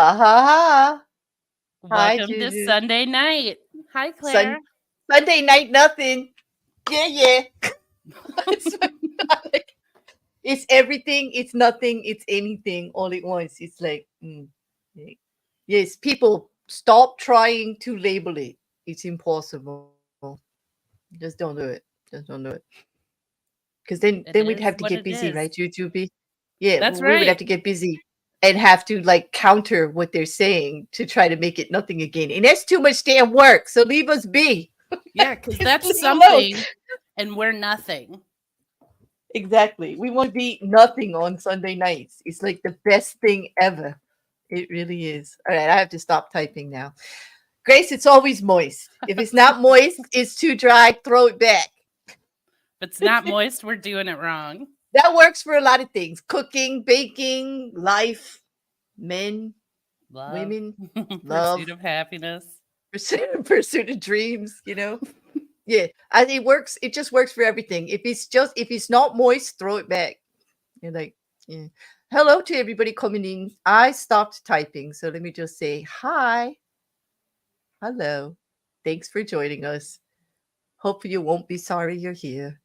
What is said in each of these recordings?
Ha ha ha. Hi, Welcome to Juju. Sunday night. Hi, Sun Claire. Sunday night nothing. Yeah, yeah. it's like, it's everything, it's nothing, it's anything all at once. It's like, yeah. Yes, people stop trying to label it. It's impossible. Just don't do it. Just don't do it. Because then It we'd have is to what get it busy, right, is. Jujubi? Yeah, That's we would have right. to get busy and have to like counter what they're saying to try to make it nothing again. And that's too much damn work. So leave us be. Yeah, because Just that's leave alone. something and we're nothing. Exactly. We want to be nothing on Sunday nights. It's like the best thing ever. It really is. All right, I have to stop typing now. Grace, it's always moist. If it's not moist, it's too dry, throw it back. If it's not moist, we're doing it wrong. That works for a lot of things cooking, baking, life, men, Love, women, pursuit love, of happiness. pursuit of dreams, you know? Yeah, it works. It just works for everything. If it's not moist, throw it back. You're like, yeah. Hello to everybody coming in. I stopped typing, so let me just say hi. Hello. Thanks for joining us. Hope you won't be sorry you're here.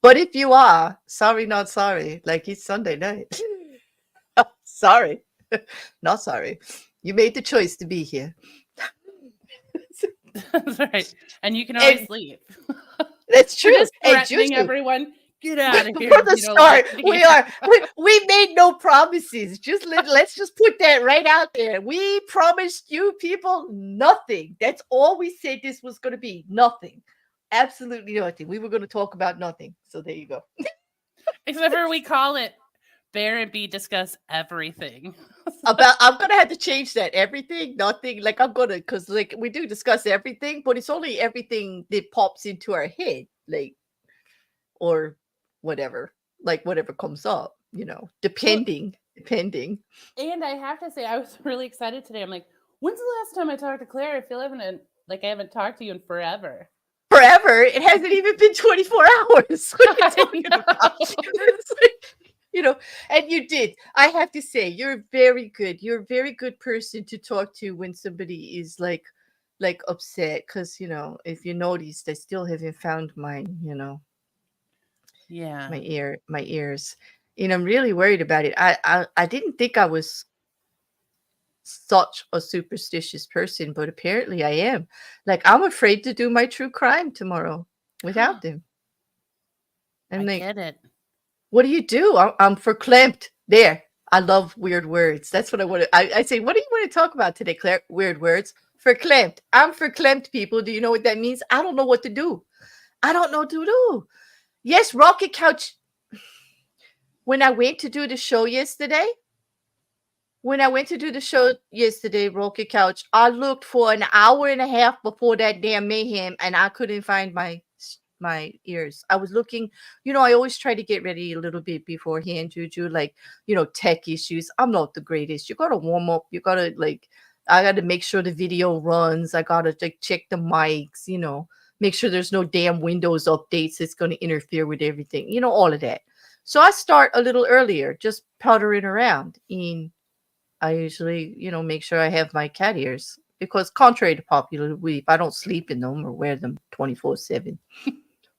But if you are, sorry, not sorry. Like it's Sunday night. Sorry. Not sorry. You made the choice to be here. That's right. And you can always And leave. that's We're true. just And threatening Juju, everyone. Get out of here for if the you don't like start, it we here. are we made no promises. Let's just put that right out there. We promised you people nothing. That's all we said this was going to be. Nothing. Absolutely nothing. We were going to talk about nothing. So there you go. Except for we call it Bear and Bee discuss everything. About I'm gonna have to change that. Everything, nothing. Like I'm gonna because like we do discuss everything, but it's only everything that pops into our head, like or whatever, like whatever comes up, Well, depending. and I have to say, I was really excited today. I'm like, when's the last time I talked to Claire? I feel like I haven't talked to you in forever. Forever. It hasn't even been 24 hours. What are you I talking about? know. It's like, and you did. I have to say, you're very good. You're a very good person to talk to when somebody is like upset. Because if you noticed, I still haven't found mine. Yeah. My ears. I'm really worried about it. I didn't think I was such a superstitious person, but apparently I am. Like I'm afraid to do my true crime tomorrow without them. I I'm like, get it. what do you do? I'm verklempt. There. I love weird words. That's what I want to. I say, what do you want to talk about today, Claire? Weird words. Verklempt. I'm verklempt, people. Do you know what that means? I don't know what to do. I don't know what to do. Yes, Rocket Couch. When I went to do the show yesterday, Rocket Couch, I looked for an hour and a half before that damn mayhem, and I couldn't find my ears. I was looking, I always try to get ready a little bit beforehand, Juju, like, tech issues. I'm not the greatest. You gotta warm up. You gotta like, I gotta make sure the video runs. I gotta like check the mics, make sure there's no damn Windows updates that's gonna interfere with everything, all of that. So I start a little earlier, just powdering around in I usually, make sure I have my cat ears because, contrary to popular belief, I don't sleep in them or wear them 24/7.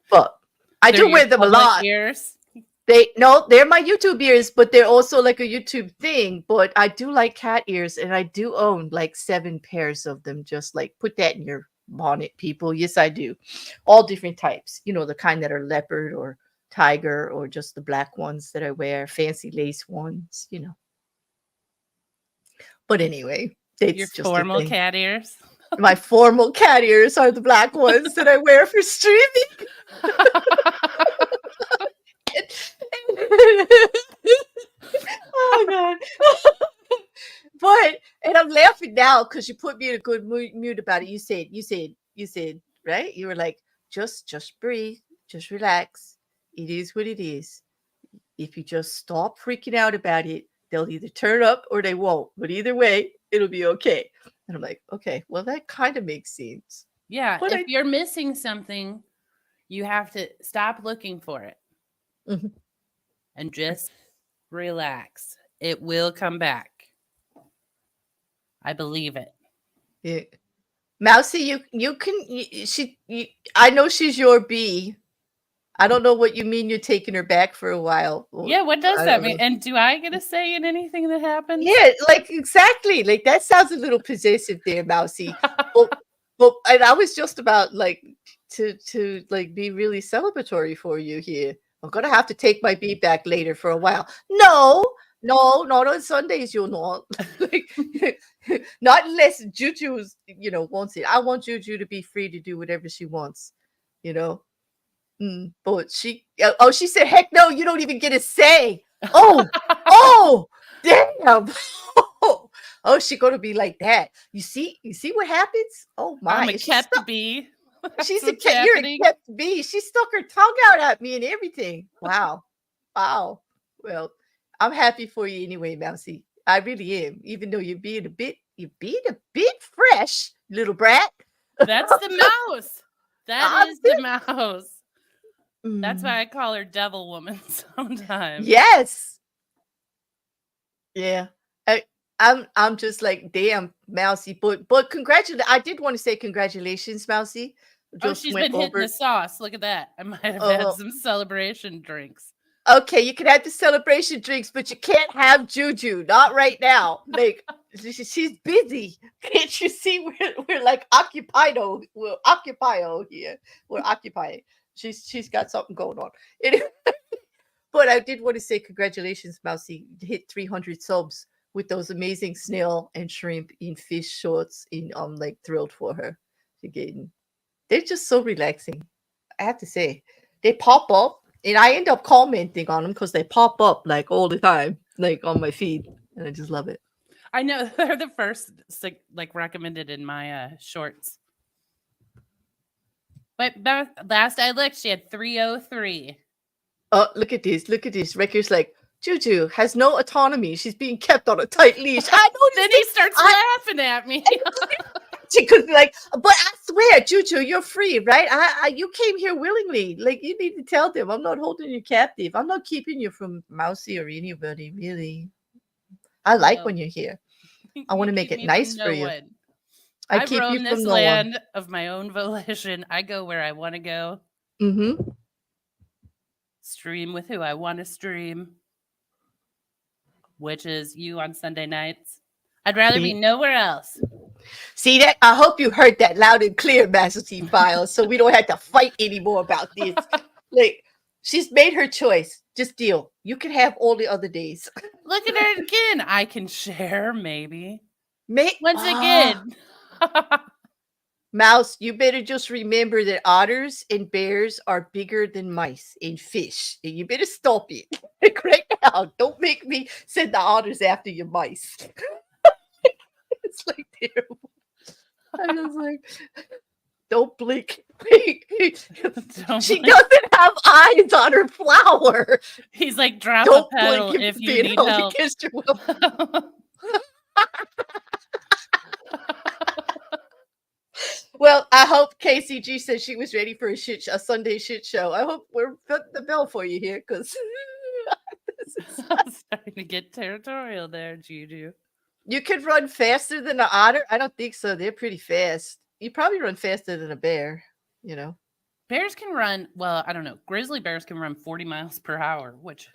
But I They're do your wear them a public lot. ears. They're my YouTube ears, but they're also like a YouTube thing. But I do like cat ears, and I do own like 7 pairs of them. Just like put that in your bonnet, people. Yes, I do. All different types. The kind that are leopard or tiger, or just the black ones that I wear, fancy lace ones. But anyway, Your it's just a formal thing. cat ears. My formal cat ears are the black ones that I wear for streaming. Oh god. But and I'm laughing now because you put me in a good mood about it. You said, right? You were like, just breathe, just relax. It is what it is. If you just stop freaking out about it, they'll either turn up or they won't. But either way, it'll be okay. And I'm like, okay, well, that kind of makes sense. Yeah, But if I, you're missing something, you have to stop looking for it Mhm. and just relax. It will come back. I believe it. Yeah. Mousy, I know she's your bee. I don't know what you mean you're taking her back for a while. Well, Yeah, what does I that don't mean? know. And do I get a say in anything that happens? Yeah, like exactly. Like that sounds a little possessive there, Mousy. Well, well, and I was just about like to like be really celebratory for you here. I'm gonna have to take my bee back later for a while. No, no, not on Sundays. You'll not. Like, not unless Juju's, wants it. I want Juju to be free to do whatever she wants. You know. But she said, heck no, you don't even get a say. Oh, oh, damn. Oh, she gonna be like that. You see what happens? Oh I'm my, a and kept bee. That's she's a what's cat. You're a happening. kept bee. She stuck her tongue out at me and everything. Wow, wow. Well, I'm happy for you anyway, Mousy. I really am. Even though you're being a bit fresh, little brat. That's the mouse. That I'm is the mouse. That's mm, why I call her Devil Woman sometimes. yes. Yeah. I, I'm just like, damn, Mousy. But congratulations. I did want to say congratulations, Mousy. Oh, Just she's went been hitting the over. sauce. Look at that. I might have had Uh, some celebration drinks. okay, you can have the celebration drinks, but you can't have Juju. Not right now. Like she's busy. Can't you see we're like occupied? We're occupied here. We're occupying. She's got something going on. Anyway, but I did want to say congratulations, Mousy. You hit 300 subs with those amazing snail and shrimp in fish shorts. I'm like thrilled for her. Again, they're just so relaxing. I have to say, they pop up, and I end up commenting on them because they pop up like all the time, like on my feed, and I just love it. I know they're the first like recommended in my shorts. But last I looked, she had 303. Oh, look at this! Look at this! Record's like, Juju has no autonomy. She's being kept on a tight leash. I Then noticed he it. starts I laughing at me. She could be like, but I swear, Juju, you're free, right? You came here willingly. Like, you need to tell them I'm not holding you captive. I'm not keeping you from Mousy or anybody, really. I like No, when you're here. I want you to make keep it me from nice for no you. one. I I keep you roam from this no one. land of my own volition. I go where I want to go, Mm-hmm. stream with who I want to stream, which is you on Sunday nights. I'd rather be See, nowhere else. see that? I hope you heard that loud and clear, Master T Files, so we don't have to fight anymore about this. Like, she's made her choice. Just deal. You can have all the other days. Look at her again. I can share, maybe. May Once again. Mouse, you better just remember that otters and bears are bigger than mice and fish. And you better stop it. Like right now. Don't make me send the otters after your mice. It's like terrible. I'm just like, don't blink. Don't She blink. doesn't have eyes on her flower. He's like, drop Don't a blink pedal if you being need held help. against your will. Well, I hope KCG said she was ready for a Sunday shit show. I hope we're putting the bell for you here because Starting to get territorial there, Juju. you could run faster than an otter. I don't think so. They're pretty fast. You probably run faster than a bear. You know, Bears can run, well, I don't know. Grizzly bears can run 40 miles per hour, which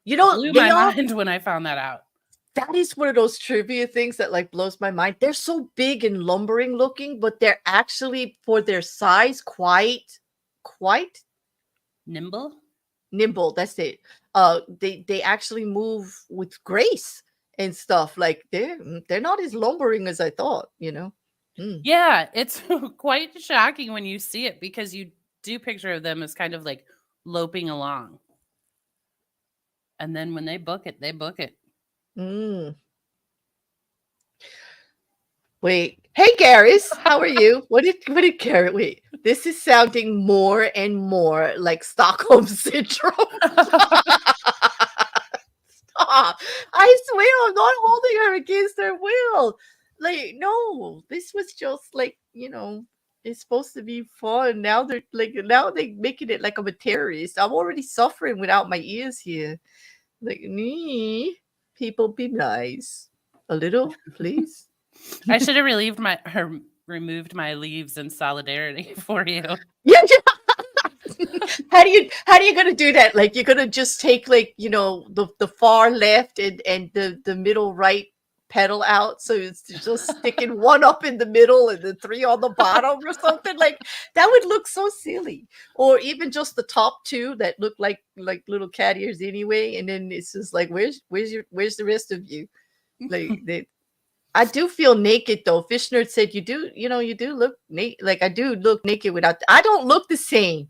blew they my all. mind when I found that out. That is one of those trivia things that like blows my mind. They're so big and lumbering looking, but they're actually for their size quite Nimble? nimble. That's it. They actually move with grace and stuff. Like they're not as lumbering as I thought. You know. Mm. Yeah, it's quite shocking when you see it because you do picture them as kind of like loping along. And then when they book it, they book it. Mm. Wait. Hey, Garrus, how are you? What did Garrett? Wait, this is sounding more and more like Stockholm syndrome. Stop. I swear I'm not holding her against her will. Like, no, this was just like, it's supposed to be fun. Now they're making it like I'm a terrorist. I'm already suffering without my ears here. Like, me. People be nice. A little, please. I should have removed my leaves in solidarity for you. Yeah, how do you gonna do that? Like you're gonna just take like the far left and the middle right pedal out, so it's just sticking one up in the middle and the three on the bottom or something like that would look so silly. Or even just the top two that look like little cat ears anyway, and then it's just like where's the rest of you? Like they. I do feel naked though. Fishner said you do look naked. Like I do look naked without. I don't look the same.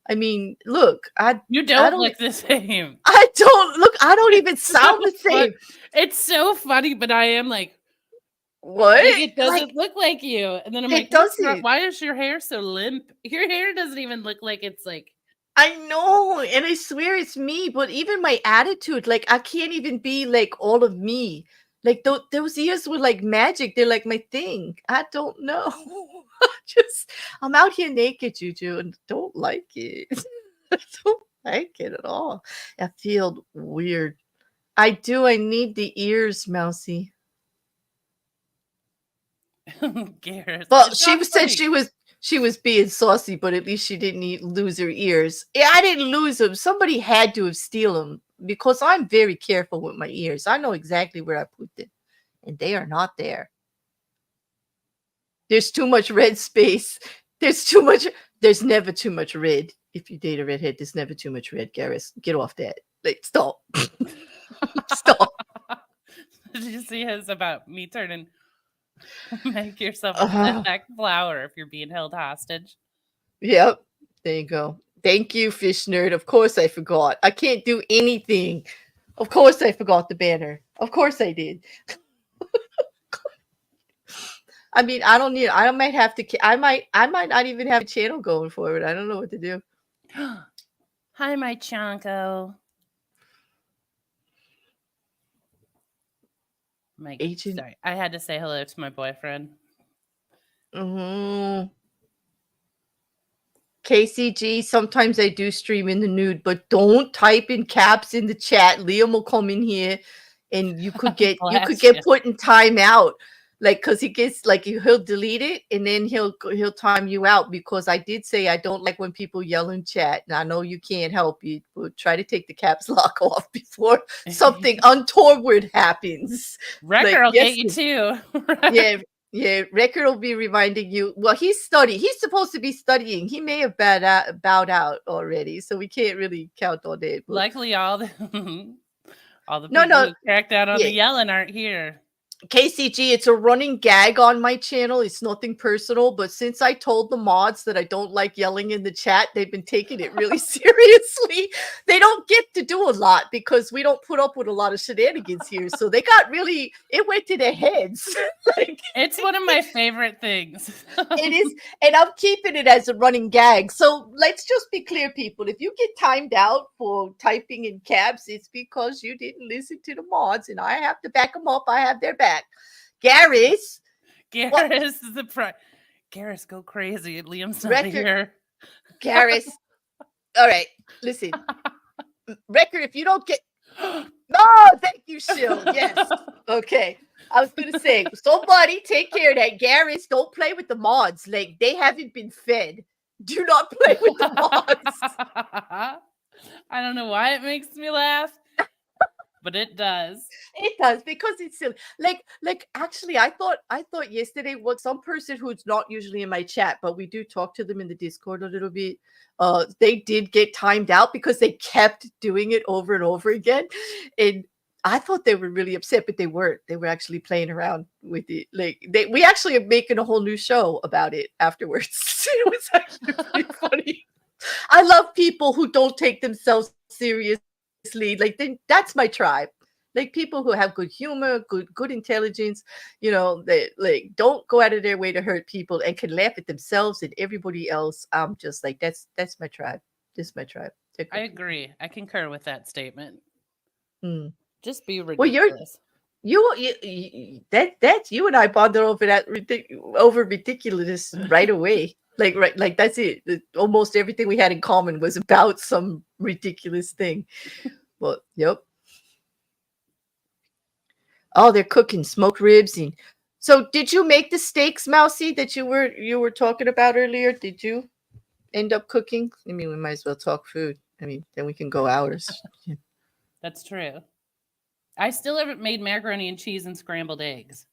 I mean, look, You I don't don't look the same. I don't look. I don't even sound the same. It's so funny, but I am like What? it Like doesn't look like you. And then I'm like, it doesn't. why is your hair so limp? Your hair doesn't even look like it's like. I know, and I swear it's me. But even my attitude, like I can't even be like all of me. Like those ears were like magic. They're like my thing. I don't know. Just I'm out here naked, Juju, and don't like it. I don't like it at all. I feel weird. I do. I need the ears, Mousy. Garrett. Well, It's she not said funny. she was being saucy, but at least she didn't lose her ears. Yeah, I didn't lose them. Somebody had to have steal them because I'm very careful with my ears. I know exactly where I put them, and they are not there. There's too much red space. There's too much. There's never too much red. If you date a redhead, there's never too much red, Garrus. Get off that. Like, stop. Stop. Did you see his about me turning? Make yourself a Uh, black flower if you're being held hostage. yep. There you go. Thank you, Fish Nerd. Of course I forgot. I can't do anything. Of course I forgot the banner. Of course I did. I mean, I don't need. I might have to. I might not even have a channel going forward. I don't know what to do. Hi, my Chonko. Agent. Sorry, I had to say hello to my boyfriend. Mm-hmm. KCG. Sometimes I do stream in the nude, but don't type in caps in the chat. Liam will come in here, and you could get Blast you. put in timeout. Like, because he gets like he'll delete it and then he'll time you out because I did say I don't like when people yell in chat, and I know you can't help it, but try to take the caps lock off before something untoward happens. Wrecker will get you too. Yeah, Record will be reminding you. Well, he's studying. He's supposed to be studying. He may have bowed out already, so we can't really count on it. But Luckily, all the people no, who cracked down on yeah. the yelling aren't here. KCG, it's a running gag on my channel. It's nothing personal, but since I told the mods that I don't like yelling in the chat, they've been taking it really seriously. They don't get to do a lot because we don't put up with a lot of shenanigans here. So they got really, it went to their heads. Like, it's one of my favorite things. it is, and I'm keeping it as a running gag. So let's just be clear, people. If you get timed out for typing in caps, it's because you didn't listen to the mods, and I have to back them up. I have their back. Garrus is the Garrus, go crazy. Liam's not here. Garrus. All right, listen. Record, if you don't get no, thank you, Shill. Yes. Okay. I was gonna say, somebody take care of that. Garrus, don't play with the mods. Like, they haven't been fed. Do not play with the mods. I don't know why it makes me laugh, but it does. It does, because it's silly. Like actually, I thought yesterday was some person who's not usually in my chat, but we do talk to them in the Discord a little bit. They did get timed out because they kept doing it over and over again, and I thought they were really upset, but they weren't. They were actually playing around with it. Like, we actually are making a whole new show about it afterwards. It was actually pretty funny. I love people who don't take themselves seriously. Like, that's my tribe. Like, people who have good humor, good intelligence, they like don't go out of their way to hurt people and can laugh at themselves and everybody else. I'm just like, that's my tribe. This is my tribe. I agree. I concur with that statement. Just be ridiculous. Well, that's you and I bonded over that over ridiculous right away. Like that's it. Almost everything we had in common was about some ridiculous thing. Well, yep. Oh, they're cooking smoked ribs. And so did you make the steaks, Mousy, that you were talking about earlier? Did you end up cooking? I mean, we might as well talk food. I mean, then we can go hours. Yeah. That's true. I still haven't made macaroni and cheese and scrambled eggs.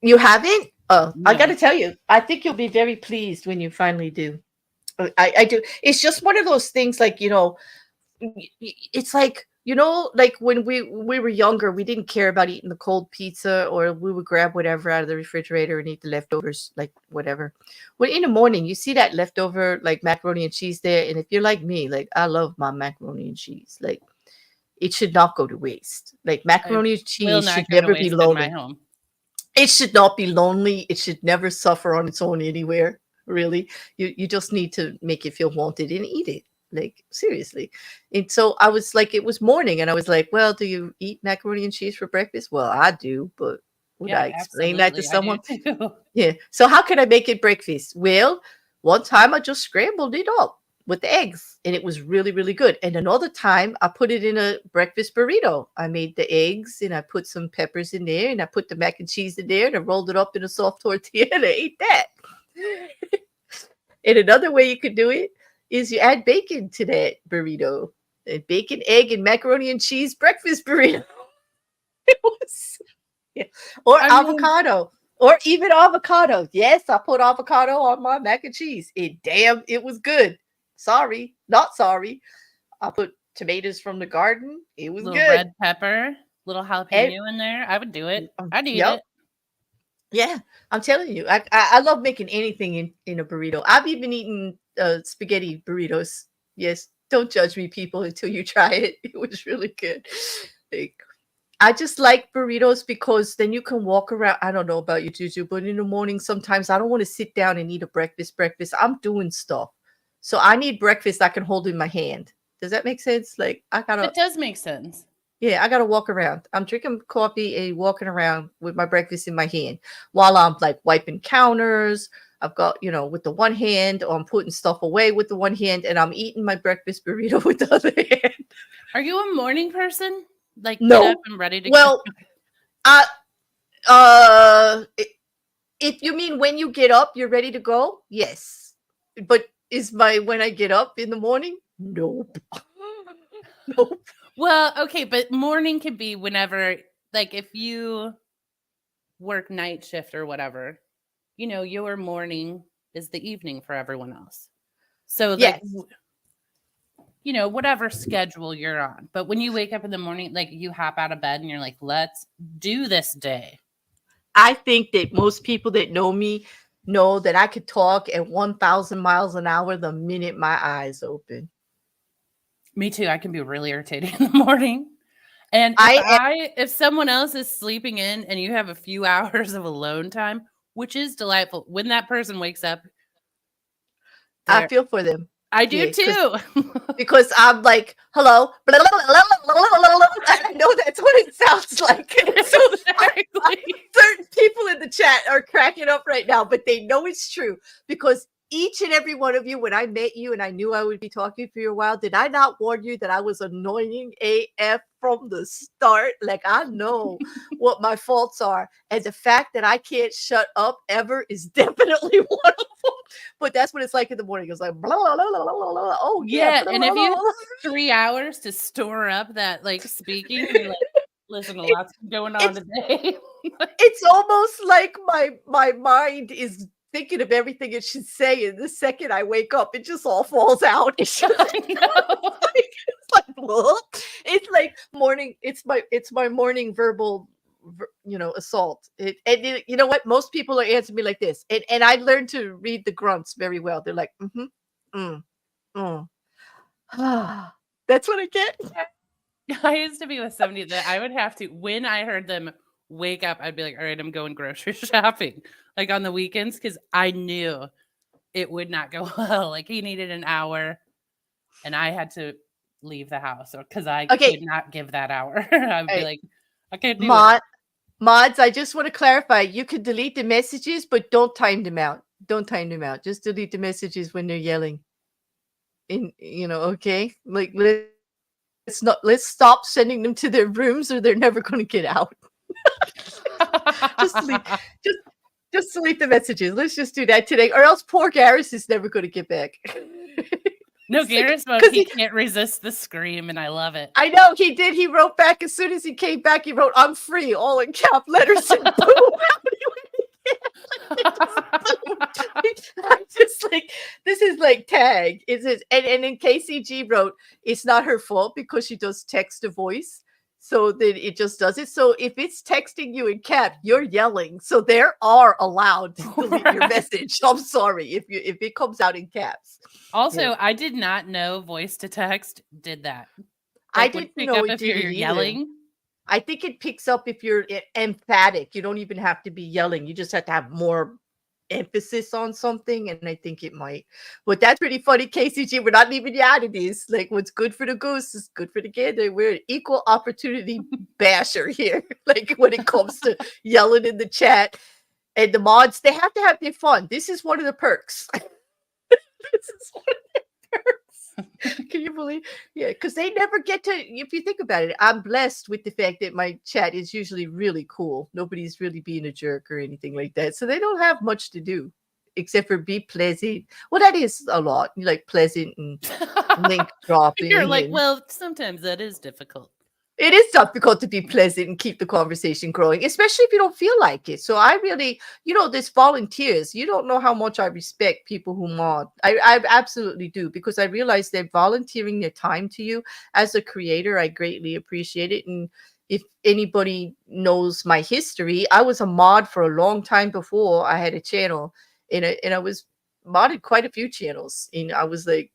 You haven't? Oh, I got No. to tell you, I think you'll be very pleased when you finally do. I do. It's just one of those things, like, it's like, like when we were younger, we didn't care about eating the cold pizza, or we would grab whatever out of the refrigerator and eat the leftovers, like whatever. Well, in the morning, you see that leftover like macaroni and cheese there, and if you're like me, like I love my macaroni and cheese, like it should not go to waste. Like I macaroni and will cheese should not go to never be waste in my lonely. home. It should not be lonely. It should never suffer on its own anywhere. Really, you just need to make it feel wanted and eat it. Like seriously. And so I was like, it was morning, and I was like, well, do you eat macaroni and cheese for breakfast? Well, I do, but would Yeah, I explain that to absolutely. I do someone? too. Yeah. So how can I make it breakfast? Well, one time I just scrambled it up with the eggs, and it was really, really good. And another time I put it in a breakfast burrito. I made the eggs and I put some peppers in there, and I put the mac and cheese in there, and I rolled it up in a soft tortilla and I ate that. And another way you could do it is you add bacon to that burrito. A bacon, egg, and macaroni and cheese breakfast burrito. It was, yeah. Or I mean, avocado. Or even avocado. Yes, I put avocado on my mac and cheese. It was good. Sorry, not sorry. I put tomatoes from the garden. It was little good. red pepper, little And, jalapeno in there. I would do it. I'd eat yep. it. Yeah, I'm telling you, I love making anything in a burrito. I've even eaten spaghetti burritos. Yes, don't judge me, people, until you try it. It was really good. Like, I just like burritos because then you can walk around. I don't know about you, Juju, but in the morning sometimes I don't want to sit down and eat a breakfast. Breakfast, I'm doing stuff, so I need breakfast I can hold in my hand. Does that make sense? Like I gotta That does make sense. yeah, I gotta walk around. I'm drinking coffee and walking around with my breakfast in my hand while I'm like wiping counters. I've got, with the one hand, or I'm putting stuff away with the one hand, and I'm eating my breakfast burrito with the other hand. Are you a morning person? Like get up No. and ready to go? Well, I if you mean when you get up, you're ready to go? Yes. But is my when I get up in the morning? Nope. Nope. Well, okay, but morning could be whenever, like if you work night shift or whatever, your morning is the evening for everyone else. So like, Yes. whatever schedule you're on. But when you wake up in the morning, like you hop out of bed and you're like, let's do this day. I think that most people that know me know that I could talk at 1,000 miles an hour the minute my eyes open. Me too. I can be really irritating in the morning. And I if someone else is sleeping in and you have a few hours of alone time, which is delightful, when that person wakes up, I there feel for them. I do Yeah, too. because I'm like, hello. I know that's what it sounds like. So Exactly. certain people in the chat are cracking up right now, but they know it's true because each and every one of you, when I met you and I knew I would be talking for you a while, did I not warn you that I was annoying AF from the start? Like, I know what my faults are. And the fact that I can't shut up ever is definitely one of them. But that's what it's like in the morning. It's like, blah, blah, blah, blah, blah, blah. Oh, yeah. Yeah, Blah, and blah, if blah, you have blah. 3 hours to store up that, like, speaking, you're like, "Listen, a lot's going on It's today." it's almost like my mind is thinking of everything it should say, and the second I wake up, it just all falls out. It's just I know. it's like morning. It's my morning verbal, assault. You know what? Most people are answering me like this, and I learned to read the grunts very well. They're like, mm, mm. That's what I get. I used to be with somebody that I would have to when I heard them wake up, I'd be like, "Alright, I'm going grocery shopping," like, on the weekends, because I knew it would not go well. Like, he needed an hour, and I had to leave the house, because I Okay, could not give that hour. I would all be right. like, "I can't do it." Mods, I just want to clarify. You can delete the messages, but don't time them out. Don't time them out. Just delete the messages when they're yelling. Okay? Like, let's stop sending them to their rooms, or they're never going to get out. just delete, just just delete the messages. Let's just do that today, or else poor Garrus is never going to get back. No, Garrus won't. He can't resist the scream, and I love it. I know he did. He wrote back as soon as he came back. He wrote, "I'm free," all in cap letters, and boom. I'm just like, this is like tag. Is it? And then KCG wrote, "It's not her fault because she does text to voice." So then it just does it. So if it's texting you in cap, you're yelling. So they are allowed to delete your message. I'm sorry if it comes out in caps. Also, Yeah. I did not know voice to text did that. I Like, would didn't pick know up it if did you're it either. yelling. I think it picks up if you're emphatic. You don't even have to be yelling. You just have to have more emphasis on something, and I think it might. But that's pretty funny, KCG. We're not leaving you out of this. Like, what's good for the goose is good for the gander. We're an equal opportunity basher here. Like, when it comes to yelling in the chat. And the mods, they have to have their fun. This is one of the perks. This is one of the perks. Can you believe? Yeah, because they never get to, if you think about it, I'm blessed with the fact that my chat is usually really cool. Nobody's really being a jerk or anything like that. So they don't have much to do except for be pleasant. Well, that is a lot. You like pleasant and link dropping. You're like, well, sometimes that is difficult. It is difficult to be pleasant and keep the conversation growing, especially if you don't feel like it. So I really, there's volunteers. You don't know how much I respect people who mod. I absolutely do, because I realize they're volunteering their time to you. As a creator, I greatly appreciate it. And if anybody knows my history, I was a mod for a long time before I had a channel, and I was modded quite a few channels, and I was like,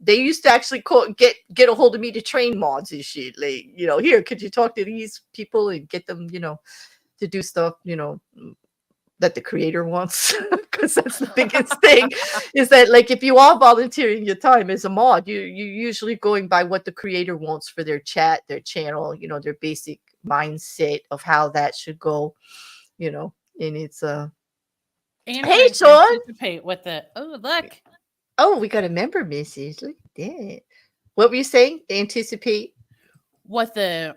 they used to actually get a hold of me to train mods and shit. Like, here, could you talk to these people and get them, to do stuff, that the creator wants? Because that's the biggest thing, is that, like, if you are volunteering your time as a mod, you're usually going by what the creator wants for their chat, their channel, their basic mindset of how that should go, and it's And hey, Sean. Anticipate with the look. Oh, we got a member message. Look at that. What were you saying? Anticipate what the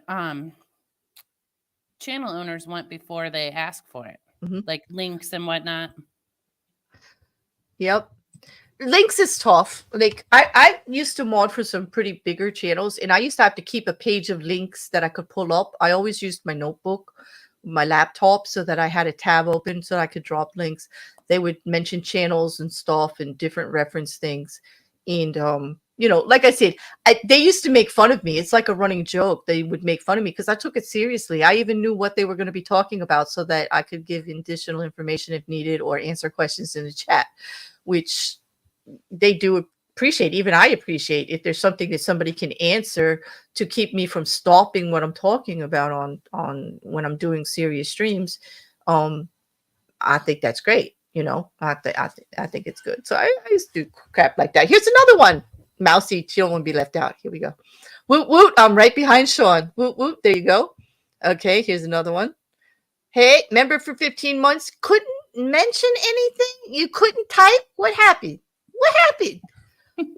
channel owners want before they ask for it, like links and whatnot. Yep. Links is tough. Like, I used to mod for some pretty bigger channels, and I used to have to keep a page of links that I could pull up. I always used my notebook, my laptop, so that I had a tab open so I could drop links. They would mention channels and stuff and different reference things. And, like I said, they used to make fun of me. It's like a running joke. They would make fun of me because I took it seriously. I even knew what they were going to be talking about so that I could give additional information if needed, or answer questions in the chat, which they do appreciate. Even I appreciate if there's something that somebody can answer to keep me from stopping what I'm talking about on when I'm doing serious streams. I think that's great. I think it's good. So I used to do crap like that. Here's another one. Mousy, she don't want to be left out. Here we go. Woot woot. I'm right behind Sean. Woot woot. There you go. Okay, here's another one. Hey, member for 15 months. Couldn't mention anything? You couldn't type? What happened? What happened?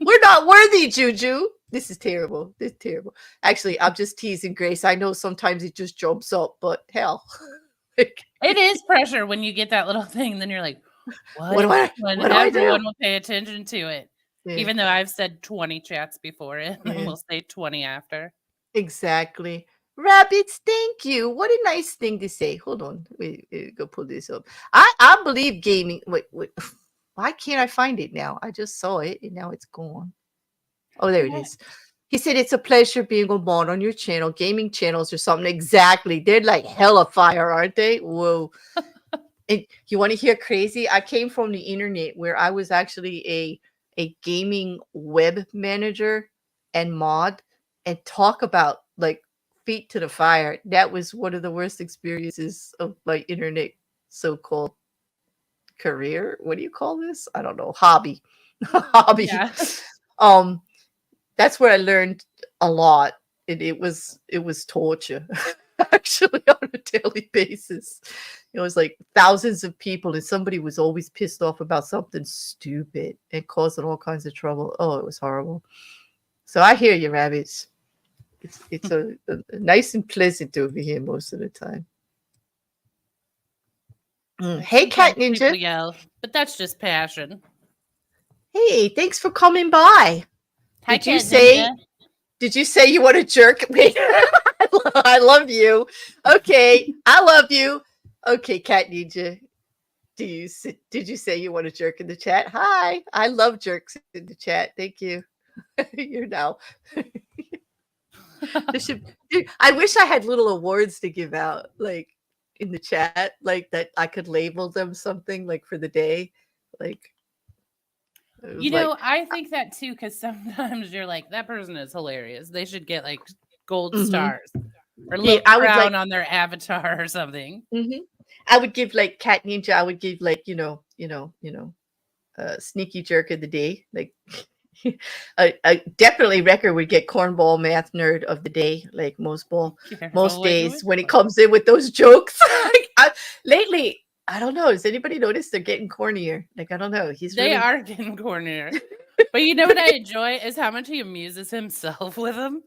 We're not worthy, JuJu. This is terrible. This is terrible. Actually, I'm just teasing Grace. I know sometimes it just jumps up, but hell. It is pressure when you get that little thing. Then you're like, what do everyone will pay attention to it. Yeah. Even though I've said 20 chats before it, and we'll say 20 after. Exactly. Rabbits, thank you. What a nice thing to say. Hold on. Wait, go pull this up. I believe gaming. Wait. Why can't I find it now? I just saw it and now it's gone. Oh, there it is. He said, it's a pleasure being a mod on your channel. Gaming channels or something. Exactly. They're like hella fire, aren't they? Whoa. And you want to hear crazy? I came from the internet where I was actually a gaming web manager and mod, and talk about like feet to the fire. That was one of the worst experiences of my internet so-called career. What do you call this? I don't know. Hobby. Yeah. That's where I learned a lot. And it was torture. Actually, on a daily basis. It was like thousands of people, and somebody was always pissed off about something stupid and causing all kinds of trouble. Oh, it was horrible. So I hear you, rabbits. It's a nice and pleasant over here most of the time. Hey, Cat Sometimes people Ninja. yell, but that's just passion. Hey, thanks for coming by. Hi, Did you Cat say? Ninja. Did you say you want to jerk me? I love you. Okay, I love you. Okay, Cat Ninja. Did you say you want to jerk in the chat? Hi, I love jerks in the chat. Thank you. You know. Dude, I wish I had little awards to give out, like in the chat, like that I could label them something like for the day. Like, I think that too, because sometimes you're like, that person is hilarious. They should get like gold mhm. stars or a Yeah, little I would crown like. on their avatar or something. I would give like Cat Ninja. I would give like sneaky jerk of the day. Like, definitely Wrecker would get cornball math nerd of the day. Like most Careful what you days wish when he for. comes in with those jokes. Lately, I don't know. Has anybody noticed they're getting cornier? Like I don't know. He's They really. are getting cornier. But you know what I enjoy is how much he amuses himself with them.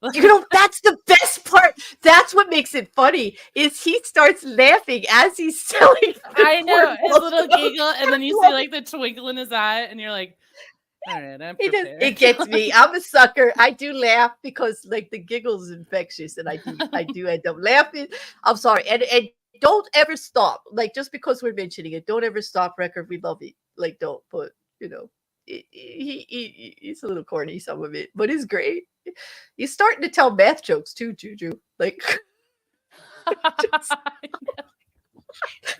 That's the best part. That's what makes it funny. Is he starts laughing as he's telling. I know his little jokes. giggle, and then you see like the twinkle in his eye, and you're like, "All right, I'm prepared." It gets me. I'm a sucker. I do laugh because like the giggle's infectious, and I do end up laughing. I'm sorry, and don't ever stop. Like just because we're mentioning it, don't ever stop. Record, we love it. Like don't, but he's a little corny some of it, but it's great. He's starting to tell math jokes too, Juju. Like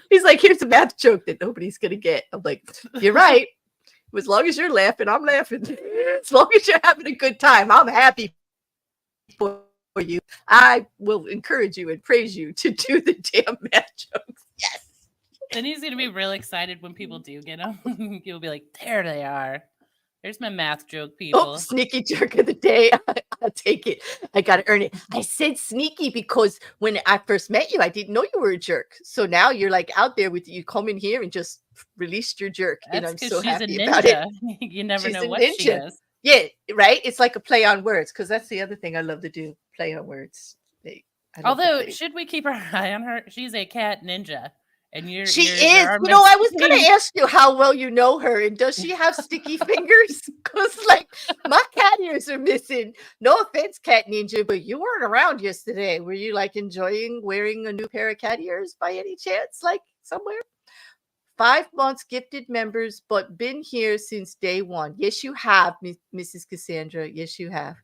he's like, here's a math joke that nobody's gonna get. I'm like, you're right. As long as you're laughing, I'm laughing. As long as you're having a good time, I'm happy for you. I will encourage you and praise you to do the damn math jokes. Yes. Then he's gonna be really excited when people do get them. He'll be like, "There they are. There's my math joke, people." Oh, sneaky jerk of the day. I'll take it. I gotta earn it. I said sneaky because when I first met you, I didn't know you were a jerk. So now you're like out there with you come in here and just released your jerk. And That's I'm because so she's a happy about it. ninja. You never She's know a what she ninja. is. Yeah, right. It's like a play on words because that's the other thing I love to do. Play on words. Although, should we keep our eye on her? She's a cat ninja, and She you're is. are I was gonna missing- ask you how well you know her, and does she have sticky fingers? Because like my cat ears are missing. No offense, Cat Ninja, but you weren't around yesterday. Were you like enjoying wearing a new pair of cat ears by any chance? Like somewhere? 5 months gifted members, but been here since day one. Yes, you have, Mrs. Cassandra. Yes, you have.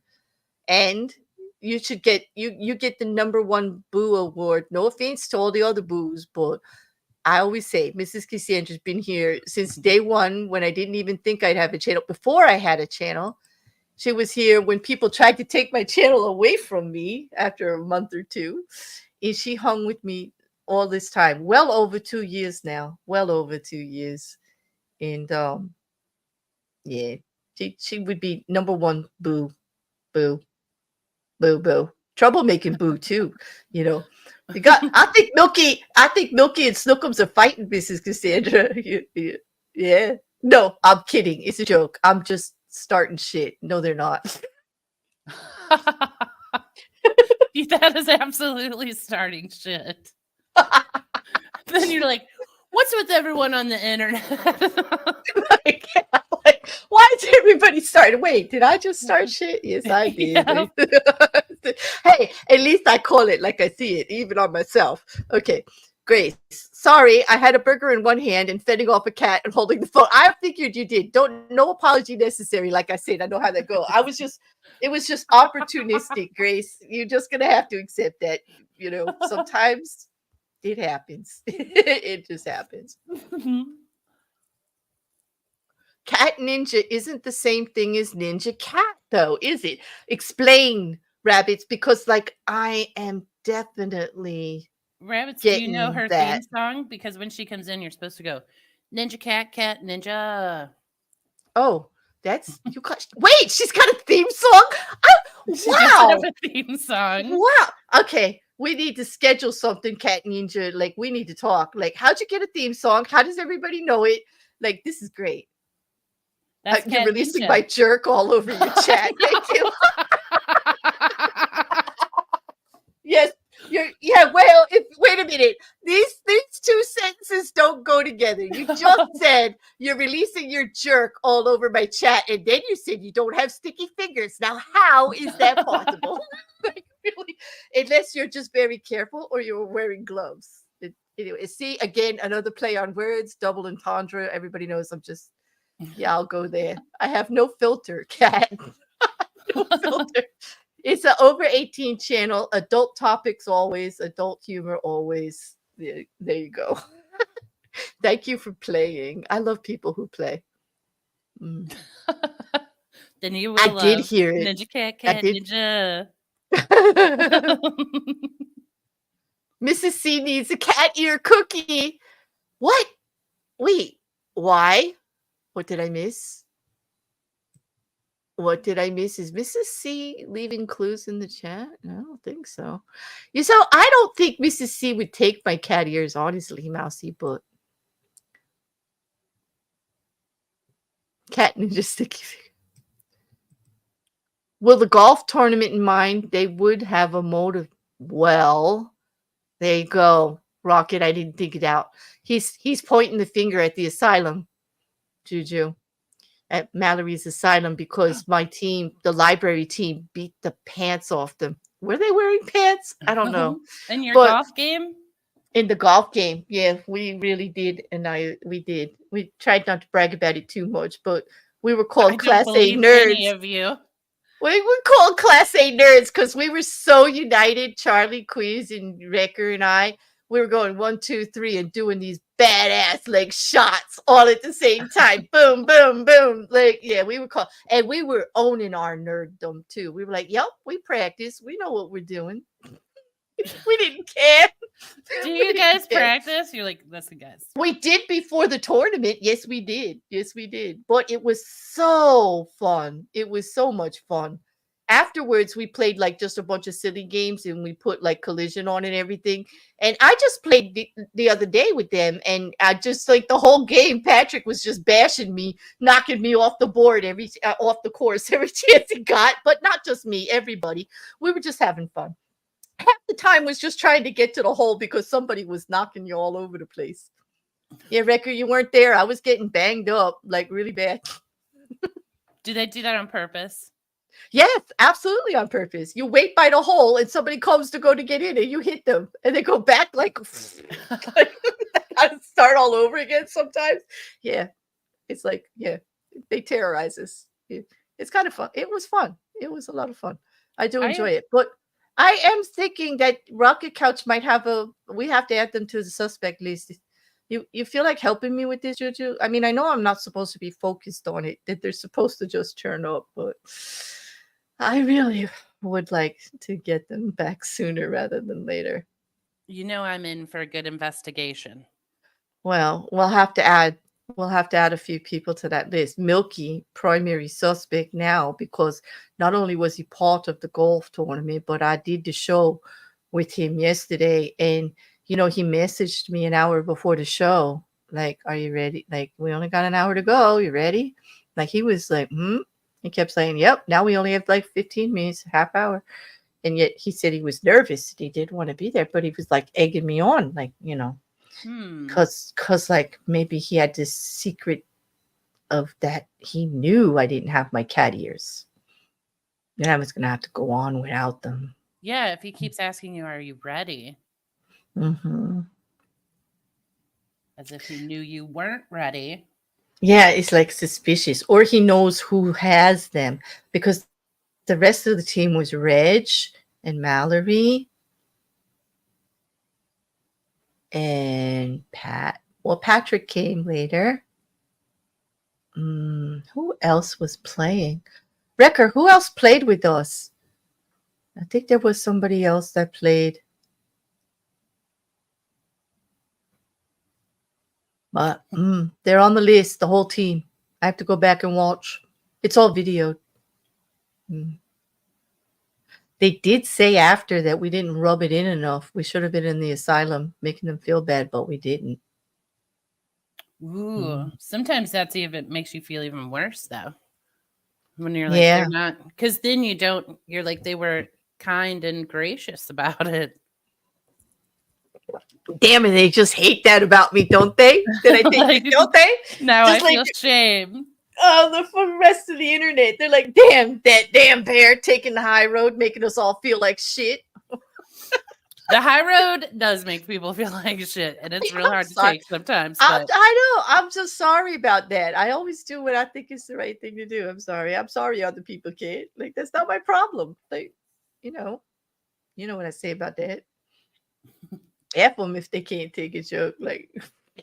And you should get you get the #1 boo award. No offense to all the other boos, but I always say Mrs. Cassandra's been here since day one when I didn't even think I'd have a channel. Before I had a channel, she was here when people tried to take my channel away from me after a month or two. And she hung with me all this time. Well over 2 years now. Well over 2 years. And yeah, she would be #1 boo, boo, boo, boo. Troublemaking boo too, You got. I think Milky and Snookums are fighting, Mrs. Cassandra. Yeah. No, I'm kidding. It's a joke. I'm just starting shit. No, they're not. That is absolutely starting shit. Then you're like, what's with everyone on the internet? like, why is everybody starting? Wait, did I just start shit? Yes, I did. Yeah. Hey, at least I call it like I see it, even on myself. Okay, Grace. Sorry, I had a burger in one hand and fending off a cat and holding the phone. I figured you did. No apology necessary. Like I said, I know how that goes. It was just opportunistic, Grace. You're just gonna have to accept that. Sometimes it happens. It just happens. Cat Ninja isn't the same thing as Ninja Cat, though, is it? Explain, Rabbits, because like I am definitely Rabbits, do you know her that. theme song? Because when she comes in, you're supposed to go, Ninja Cat, Cat Ninja. Oh, that's you got. Wait, she's got a theme song. She Wow, does have a theme song. Wow. Okay, we need to schedule something, Cat Ninja. Like we need to talk. Like, how'd you get a theme song? How does everybody know it? Like, this is great. That's You're Cat releasing Ninja. my jerk all over your chat. Thank you. Yes, yeah. Well, wait a minute. These two sentences don't go together. You just said you're releasing your jerk all over my chat, and then you said you don't have sticky fingers. Now, how is that possible? Like, really, unless you're just very careful or you're wearing gloves. Anyway, see again another play on words, double entendre. Everybody knows I'm just yeah. I'll go there. I have no filter, cat. No filter. It's an over 18 channel, adult topics always, adult humor always. There you go. Thank you for playing. I love people who play. Mm. Then you I will did love hear it. Ninja Cat I Cat did. Ninja. Mrs. C needs a cat ear cookie. What? Wait, why? What did I miss? What did I miss? Is Mrs. C leaving clues in the chat? I don't think so. You so I don't think Mrs. C would take my cat ears, honestly, Mousy, but cat ninja sticky figure. Will the golf tournament in mind, they would have a motive. Well, there you go. Rocket, I didn't think it out. He's pointing the finger at the asylum, Juju. At Mallory's asylum because my team, the library team, beat the pants off them. Were they wearing pants? I don't know. In your But golf game? in the golf game, yeah, we really did. And we did. We tried not to brag about it too much, but we were I called don't Class A believe any nerds. of you. We were called Class A nerds because we were so united. Charlie, Quiz, and Wrecker and I, we were going 1, 2, 3 and doing these badass like shots all at the same time. Boom, boom, boom. Like, yeah, we were called, and we were owning our nerddom too. We were like, yep, we practice. We know what we're doing. We didn't care. Do We you didn't guys care. practice? You're like, listen, guys. We did before the tournament. Yes, we did. Yes, we did. But it was so fun. It was so much fun. Afterwards, we played like just a bunch of silly games and we put like collision on and everything. And I just played the other day with them. And I just like the whole game, Patrick was just bashing me, knocking me off the board, off the course every chance he got. But not just me, everybody. We were just having fun. Half the time was just trying to get to the hole because somebody was knocking you all over the place. Yeah, Wrecker, you weren't there. I was getting banged up like really bad. Do they do that on purpose? Yes, absolutely on purpose. You wait by the hole and somebody comes to go to get in and you hit them and they go back like start all over again sometimes. Yeah, it's like, yeah, they terrorize us. It's kind of fun. It was fun. It was a lot of fun. I do enjoy it. But I am thinking that Rocket Couch might have we have to add them to the suspect list. You feel like helping me with this, Juju? I mean, I know I'm not supposed to be focused on it, that they're supposed to just turn up, but I really would like to get them back sooner rather than later. You know I'm in for a good investigation. Well, we'll have to add a few people to that list. Milky, primary suspect now, because not only was he part of the golf tournament, but I did the show with him yesterday. And, he messaged me an hour before the show. Like, are you ready? Like, we only got an hour to go. You ready? Like, he was like, He kept saying, yep, now we only have like 15 minutes, half hour. And yet he said he was nervous. He did want to be there, but he was like egging me on, like, Cause like maybe he had this secret of that he knew I didn't have my cat ears. And I was gonna have to go on without them. Yeah, if he keeps asking you, are you ready? Mm-hmm. As if he knew you weren't ready. Yeah, it's like suspicious. Or he knows who has them. Because the rest of the team was Reg and Mallory and Pat. Well, Patrick came later. Who else was playing? Wrecker, who else played with us? I think there was somebody else that played. But they're on the list, the whole team. I have to go back and watch. It's all videoed. They did say after that we didn't rub it in enough. We should have been in the asylum making them feel bad, but we didn't. Ooh, sometimes that's even makes you feel even worse though. When you're like, they're not, because then you're like, they were kind and gracious about it. Damn it, they just hate that about me, don't they? Did I think Like, it, don't they? now Just I like feel shame. the rest of the internet. They're like, damn, that damn bear taking the high road, making us all feel like shit. The high road does make people feel like shit, and it's real I'm hard to sorry. take sometimes. I But know. I'm so sorry about that. I always do what I think is the right thing to do. I'm sorry. I'm sorry other people can't. Like, that's not my problem. Like, you know, what I say about that. F them if they can't take a joke. Like,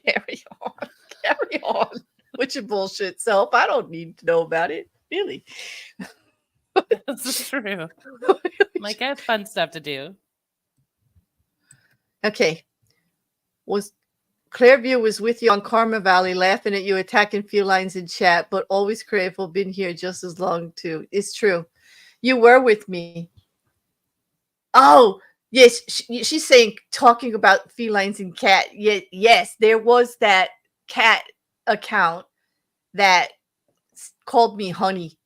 carry on. Carry on with your bullshit self. I don't need to know about it. Really. this is true. Like, I have fun stuff to do. Okay. Was Clairview was with you on Karma Valley, laughing at you, attacking felines in chat, but always grateful, been here just as long too. It's true. You were with me. Oh, yes. She's saying, talking about felines and cat. Yes, there was that cat account that called me honey.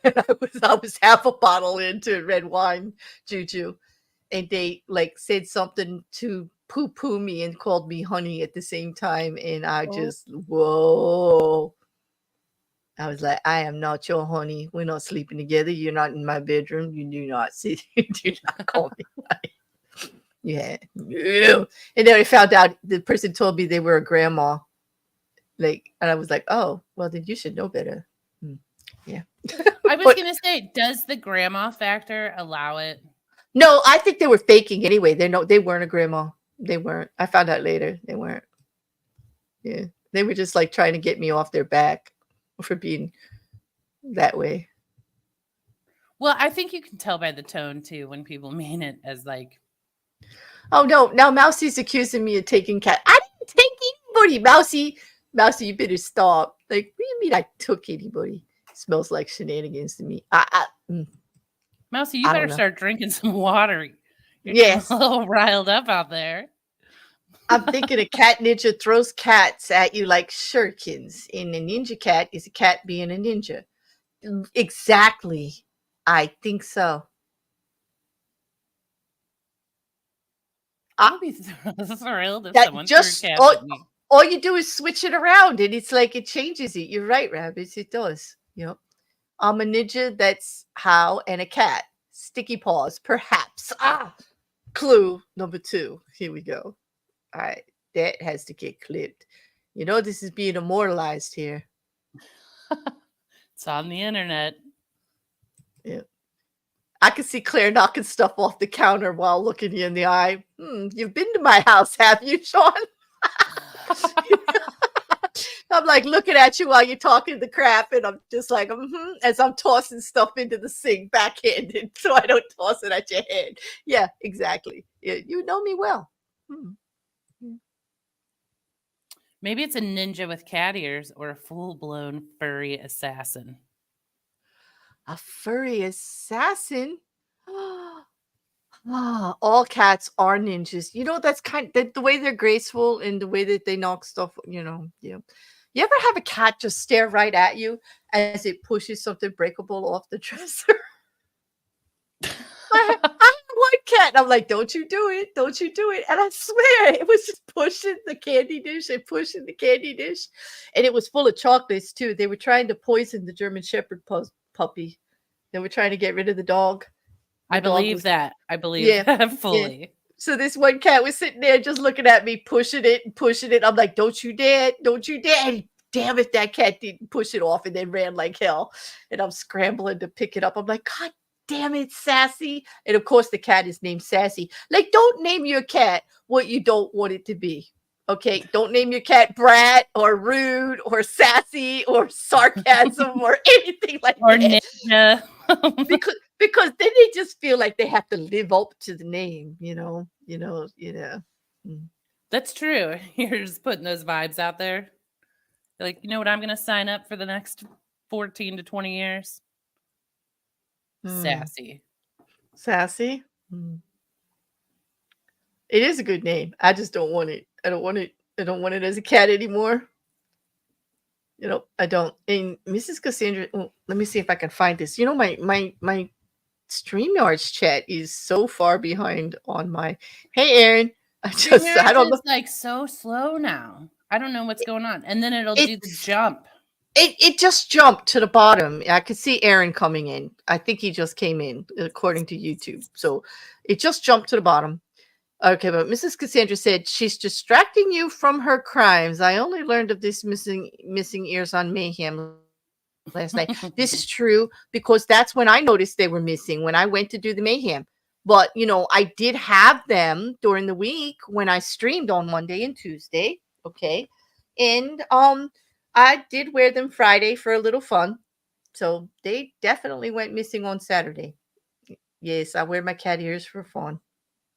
And I was half a bottle into red wine, Juju. And they like said something to poo me and called me honey at the same time. And I just, whoa. I was like, I am not your honey. We're not sleeping together. You're not in my bedroom. You do not sit. You do not call me honey. Yeah. And then I found out the person told me they were a grandma. Like, and I was like, oh, well, then you should know better. Yeah. I was going to say, does the grandma factor allow it? No, I think they were faking anyway. They weren't a grandma. They weren't. I found out later they weren't. Yeah. They were just like trying to get me off their back for being that way. Well, I think you can tell by the tone too when people mean it as like, oh no, now Mousie's accusing me of taking cat. I didn't take anybody. Mousy, you better stop. Like, what do you mean I took anybody? It smells like shenanigans to me. Mousy, you better start drinking some water. You're yes. a little riled up out there. I'm thinking a cat ninja throws cats at you like shurikens, and a ninja cat is a cat being a ninja. Exactly. I think so. I'll be thrilled if someone threw cats at me. All you do is switch it around, and it's like it changes it. You're right, Rabbits. It does. Yep. I'm a ninja. That's how, and a cat. Sticky paws, perhaps. Clue number 2. Here we go. All right, that has to get clipped. You know, this is being immortalized here. It's on the internet. Yeah. I can see Claire knocking stuff off the counter while looking you in the eye. You've been to my house, have you, Sean? I'm like looking at you while you're talking the crap, and I'm just like, as I'm tossing stuff into the sink backhanded so I don't toss it at your head. Yeah, exactly. Yeah, you know me well. Maybe it's a ninja with cat ears or a full-blown furry assassin. A furry assassin? All cats are ninjas. You know, that's the way they're graceful and the way that they knock stuff, yeah. You ever have a cat just stare right at you as it pushes something breakable off the dresser? I had one cat, and I'm like, don't you do it. Don't you do it. And I swear, it was just pushing the candy dish and pushing the candy dish. And it was full of chocolates, too. They were trying to poison the German Shepherd puppy. They were trying to get rid of the dog. I believe that. I believe that fully. Yeah. So this one cat was sitting there just looking at me, pushing it and pushing it. I'm like, don't you dare. Don't you dare. And damn it, that cat didn't push it off and then ran like hell. And I'm scrambling to pick it up. I'm like, God damn it, Sassy. And of course, the cat is named Sassy. Like, don't name your cat what you don't want it to be. Okay, don't name your cat Brat or Rude or Sassy or Sarcasm or anything like or that. Ninja. because then they just feel like they have to live up to the name, That's true. You're just putting those vibes out there. You're like, you know what I'm going to sign up for the next 14 to 20 years? Sassy. Sassy? It is a good name. I just don't want it. I don't want it as a cat anymore. I don't. And Mrs. Cassandra, let me see if I can find this. My StreamYard's chat is so far behind on my. Hey, Aaron. I StreamYards don't know. is like so slow now. I don't know what's going on. And then it'll do the It's jump. it just jumped to the bottom. I could see Aaron coming in. I think he just came in according to YouTube. So it just jumped to the bottom. Okay, but Mrs. Cassandra said she's distracting you from her crimes. I only learned of this missing ears on Mayhem last night. This is true because that's when I noticed they were missing when I went to do the Mayhem. But I did have them during the week when I streamed on Monday and Tuesday. Okay, and I did wear them Friday for a little fun. So they definitely went missing on Saturday. Yes, I wear my cat ears for fun.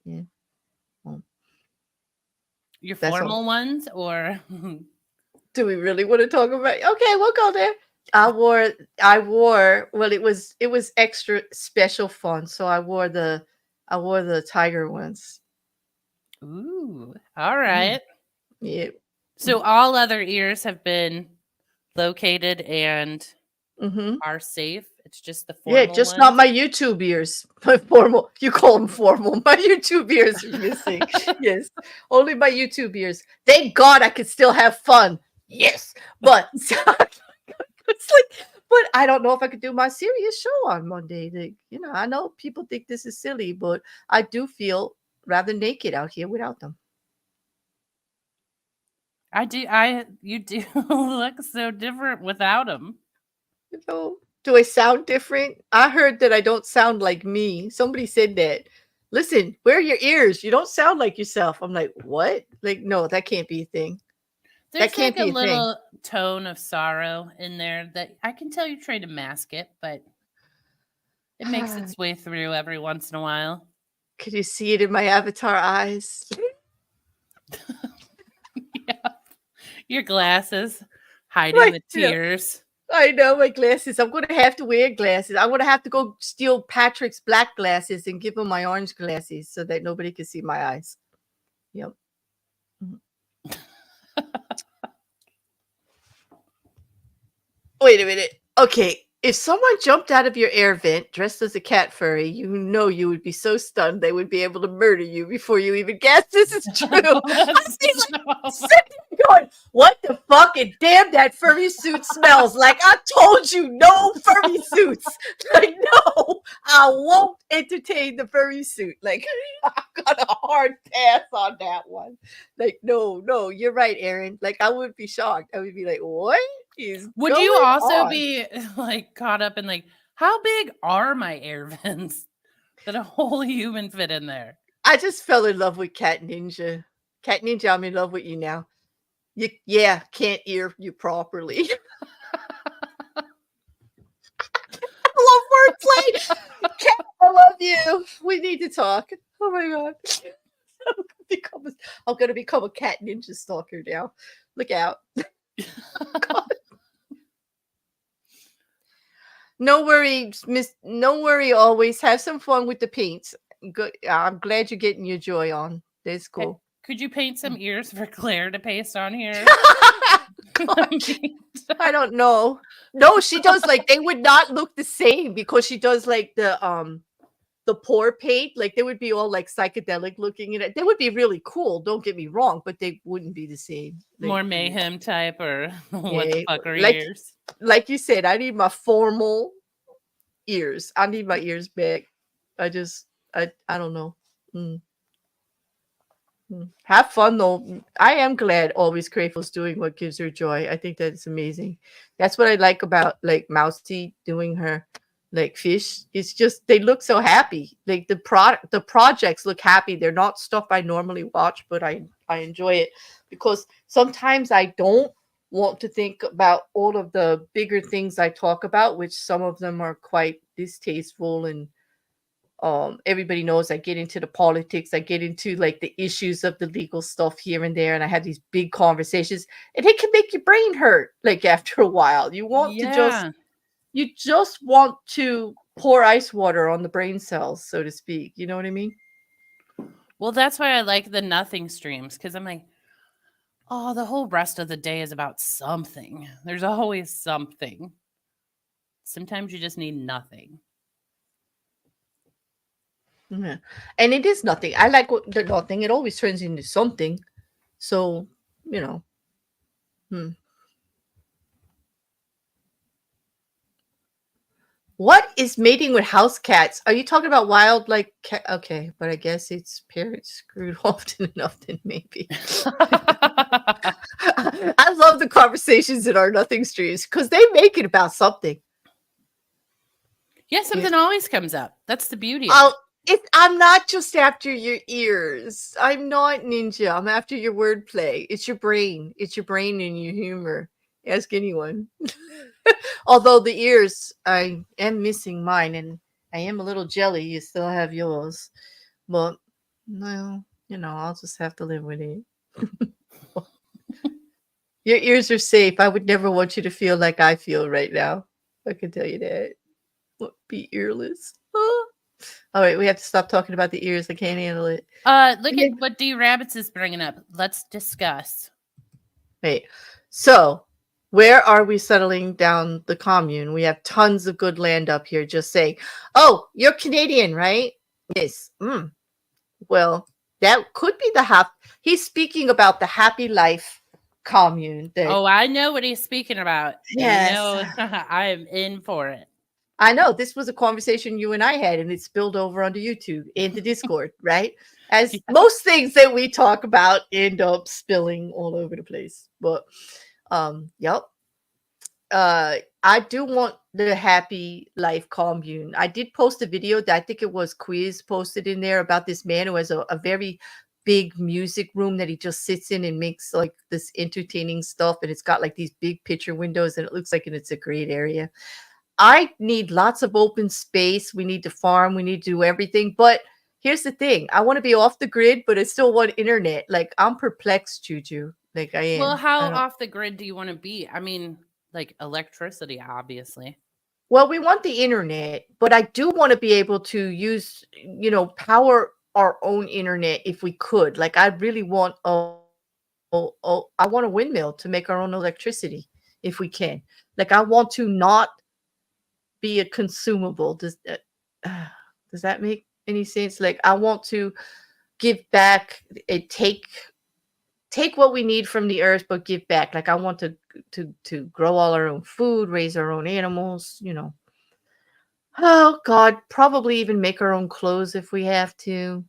Yeah. Well, Your that's all. formal ones or Do we really want to talk about? Okay, we'll go there. I wore well it was extra special fun. So I wore the tiger ones. ooh, all Mhm. right. Yeah. So all other ears have been located and Mhm. are safe. It's just the Yeah, formal just not ones. my YouTube ears. My formal. You call them formal. My YouTube ears are missing. Yes. Only my YouTube ears. Thank God I could still have fun. Yes. But it's like, but I don't know if I could do my serious show on Monday. I know people think this is silly, but I do feel rather naked out here without them. You do look so different without them. Do I sound different? I heard that I don't sound like me. Somebody said that. Listen, wear your ears. You don't sound like yourself. I'm like, what? Like, no, that can't be a thing. That There's can't like a be a thing. little tone of sorrow in there that I can tell you try to mask it, but it makes its way through every once in a while. Could you see it in my avatar eyes? Yeah. Your glasses hiding Like, the tears. I know my glasses. I'm gonna have to wear glasses. I'm gonna have to go steal Patrick's black glasses and give him my orange glasses so that nobody can see my eyes. Yep. Mhm. Wait a minute. Okay. If someone jumped out of your air vent dressed as a cat furry, you would be so stunned they would be able to murder you before you even guessed this is true. I'd be like sitting there going, what the fuck? And damn, that furry suit smells. Like I told you, no furry suits. Like, no, I won't entertain the furry suit. Like, I got a hard pass on that one. Like, no, you're right, Aaron. Like, I would be shocked. I would be like, what is Would going you also on? be like caught up in like how big are my air vents that a whole human fit in there? I just fell in love with Cat Ninja. Cat Ninja, I'm in love with you now. Yeah, can't hear you properly. I love wordplay. Cat, I love you. We need to talk. Oh my god. I'm gonna become a Cat Ninja stalker now. Look out. God. No worries, Miss. No worry. Always have some fun with the paints. Good. I'm glad you're getting your joy on. That's cool. Could you paint some ears for Claire to paste on here? God, I don't know. No, she does like they would not look the same because she does like the pour paint. Like they would be all like psychedelic looking in it. They would be really cool. Don't get me wrong, but they wouldn't be the same. More mayhem type or what the Yeah, fuck are like ears? like you said, I need my formal ears. I need my ears back. I don't know. Mm. Have fun though. I am glad always Crayful's doing what gives her joy. I think that's amazing. That's what I like about like Mousy doing her like fish. It's just they look so happy. Like the projects look happy. They're not stuff I normally watch, but I enjoy it because sometimes I don't want to think about all of the bigger things I talk about, which some of them are quite distasteful and everybody knows I get into the politics, I get into like the issues of the legal stuff here and there, and I have these big conversations, and it can make your brain hurt like after a while. Yeah. You just want to pour ice water on the brain cells, so to speak. You know what I mean? Well, that's why I like the nothing streams because I'm like, oh, the whole rest of the day is about something. There's always something. Sometimes you just need nothing. Yeah. And it is nothing. I like the nothing. It always turns into something. So, you know. Hmm. What is mating with house cats? Are you talking about wild like cat? Okay, but I guess it's parrots screwed often enough. Then maybe. I love the conversations in our nothing streams because they make it about something. Yeah, Yes. something always comes up. That's the beauty of Oh, it. I'm not just after your ears. I'm not ninja. I'm after your wordplay. It's your brain. It's your brain and your humor. Ask anyone. Although the ears, I am missing mine, and I am a little jelly. You still have yours, but no, I'll just have to live with it. Your ears are safe. I would never want you to feel like I feel right now. I can tell you that. Be earless. Ah. All right, we have to stop talking about the ears. I can't handle it. Look at what D Rabbits is bringing up. Let's discuss. Wait. So, where are we settling down the commune? We have tons of good land up here. Just saying. Oh, you're Canadian, right? Yes. Well, that could be the He's speaking about the happy life commune. Oh, I know what he's speaking about. And you Yes. know, I am in for it. I know this was a conversation you and I had, and it spilled over onto YouTube and the Discord, right? As Yeah. most things that we talk about end up spilling all over the place. But, yep. I do want the happy life commune. I did post a video that I think it was Quiz posted in there about this man who has a very big music room that he just sits in and makes like this entertaining stuff, and it's got like these big picture windows, and it looks like it's a great area. I need lots of open space. We need to farm. We need to do everything. But here's the thing. I want to be off the grid, but I still want internet. Like I'm perplexed, Juju. Like I Well, am. how I don't. off the grid do you want to be? I mean, like electricity, obviously. Well, we want the internet, but I do want to be able to use, power our own internet if we could. Like I really want I want a windmill to make our own electricity if we can. Like I want to not be a consumable. Does that make any sense? Like I want to give back and take what we need from the earth, but give back. Like I want to grow all our own food, raise our own animals. Oh God, probably even make our own clothes if we have to.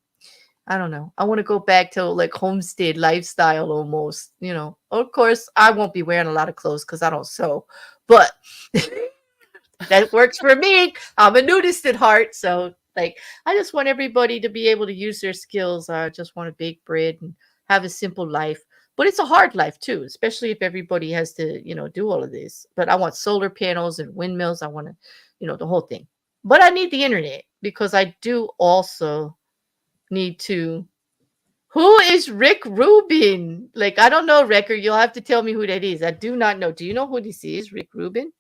I don't know. I want to go back to like homestead lifestyle almost. Of course, I won't be wearing a lot of clothes because I don't sew, but that works for me. I'm a nudist at heart, so like I just want everybody to be able to use their skills. I just want to bake bread and have a simple life. But it's a hard life too, especially if everybody has to do all of this. But I want solar panels and windmills. I want to the whole thing. But I need the internet because I do also need to. Who is Rick Rubin? Like, I don't know, Wrecker. You'll have to tell me who that is. I do not know. Do you know who this is, Rick Rubin?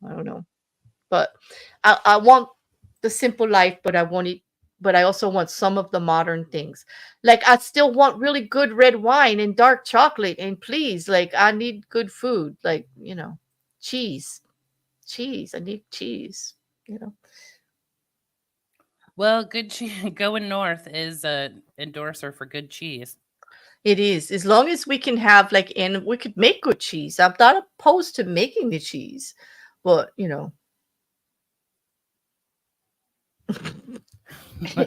I don't know. But I want the simple life, but I want it, but I also want some of the modern things. Like I still want really good red wine and dark chocolate. And please, like I need good food. Like, cheese. Cheese. I need cheese. Well, good cheese going north is a endorser for good cheese. It is. As long as we can have and we could make good cheese. I'm not opposed to making the cheese. But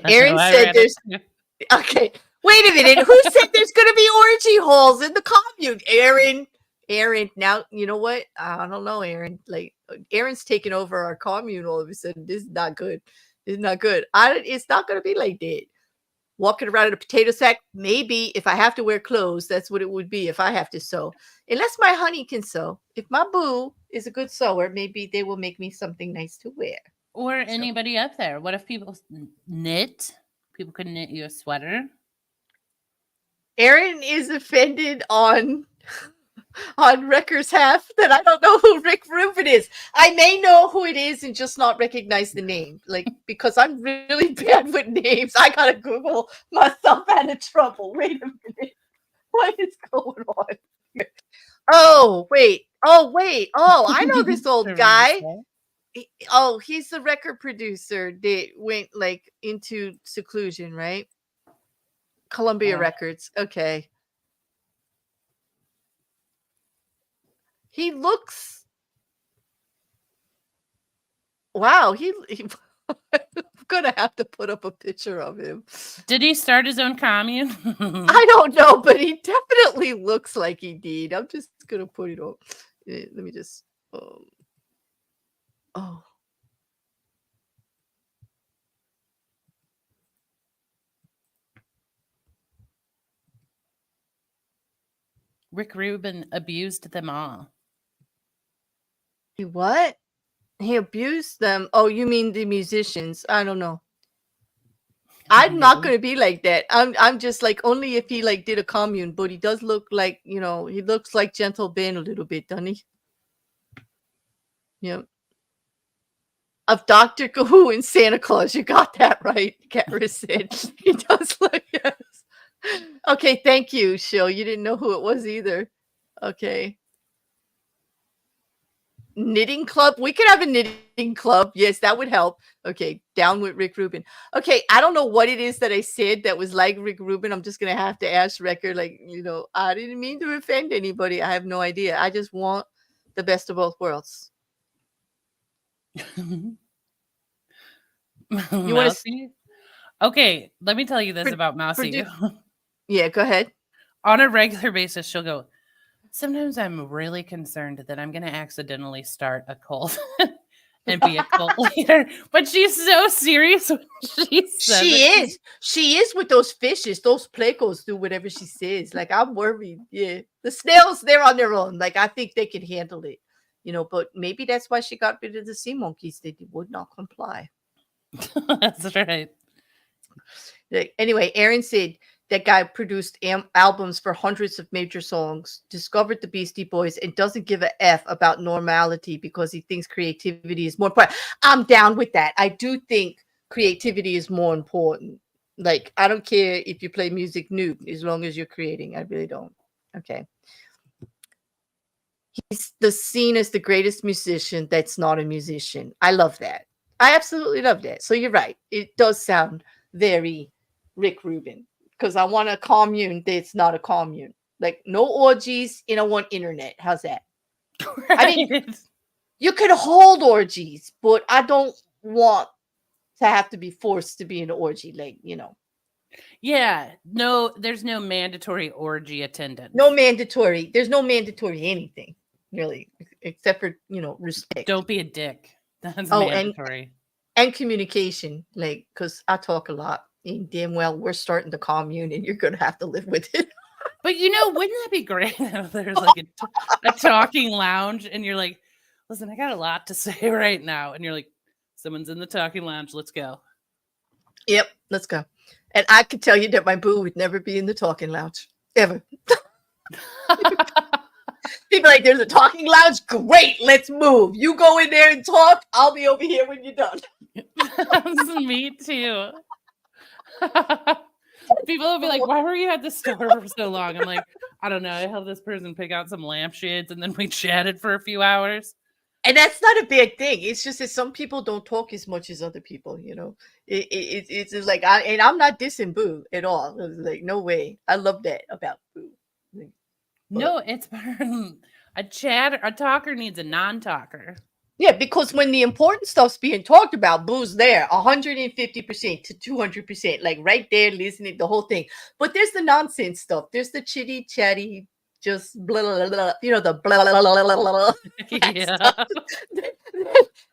Aaron I said read there's it. okay. Wait a minute. Who said there's gonna be orgy holes in the commune? Aaron, now you know what? I don't know, Aaron. Like Aaron's taking over our commune all of a sudden. This is not good. This is not good. It's not gonna be like that. Walking around in a potato sack, maybe if I have to wear clothes, that's what it would be if I have to sew. Unless my honey can sew. If my boo is a good sewer, maybe they will make me something nice to wear. Or So anybody up there. What if people knit? People could knit you a sweater. Aaron is offended on Wrecker's half that I don't know who Rick Rubin is. I may know who it is and just not recognize the name. Like, because I'm really bad with names. I gotta Google myself out of trouble. Wait a minute. What is going on here? Oh, wait. Oh, wait. Oh, I know this old Whatever you guy. say. Oh, he's the record producer that went like into seclusion, right? Columbia Uh, Records. Okay. He looks wow, I'm gonna have to put up a picture of him. did he start his own commune? I don't know, but he definitely looks like he did. I'm just gonna put it up. Let me just oh. Rick Rubin abused them all. He what? He abused them. Oh, you mean the musicians? I don't know. I'm not No. gonna be like that. I'm just like only if he like did a commune, but he does look like, he looks like Gentle Ben a little bit, doesn't he? Yeah. Of Dr. Who and Santa Claus. You got that right, Kara said. He does look, yes. Okay, thank you, Shill. You didn't know who it was either. Okay. Knitting club. We could have a knitting club. Yes, that would help. Okay, down with Rick Rubin. Okay, I don't know what it is that I said that was like Rick Rubin. I'm just gonna have to ask Record. Like, I didn't mean to offend anybody. I have no idea. I just want the best of both worlds. You want to Mousy? Okay, let me tell you this about Mousy. Yeah, go ahead. On a regular basis, she'll go, sometimes I'm really concerned that I'm going to accidentally start a cult and be a cult leader. But she's so serious when she says She it. is. She is with those fishes. Those plecos do whatever she says. Like, I'm worried. Yeah. The snails, they're on their own. Like, I think they can handle it. But maybe that's why she got rid of the sea monkeys. They would not comply. That's right. Anyway, Aaron said that guy produced albums for hundreds of major songs, discovered the Beastie Boys, and doesn't give a F about normality because he thinks creativity is more important. I'm down with that. I do think creativity is more important. Like, I don't care if you play music nude as long as you're creating. I really don't. Okay. He's seen as the greatest musician that's not a musician. I love that. I absolutely love that. So you're right. It does sound very Rick Rubin because I want a commune that's not a commune. Like, no orgies, I want internet. How's that? Right. I mean, you could hold orgies, but I don't want to have to be forced to be in an orgy. Like, Yeah, no, there's no mandatory orgy attendance. no mandatory. There's no mandatory anything, really, except for, respect. Don't be a dick. That's mandatory. And communication, like, because I talk a lot. And damn well, we're starting the commune, and you're going to have to live with it. But wouldn't that be great if there's like a talking lounge and you're like, listen, I got a lot to say right now. And you're like, someone's in the talking lounge. Let's go. Yep, let's go. And I could tell you that my boo would never be in the talking lounge, ever. People like, there's a talking lounge? Great, let's move. You go in there and talk. I'll be over here when you're done. Me too. People will be like, why were you at the store for so long? I'm like, I don't know. I helped this person pick out some lampshades and then we chatted for a few hours. And that's not a bad thing. It's just that some people don't talk as much as other people, It's just like, I'm not dissing Boo at all. It's like, no way. I love that about Boo. No, it's a talker needs a non-talker. Yeah, because when the important stuff's being talked about, Boo's there 150% to 200%, like right there listening the whole thing. But there's the nonsense stuff. There's the chitty chatty, just blah, blah, blah, the blah, blah, blah, blah, blah.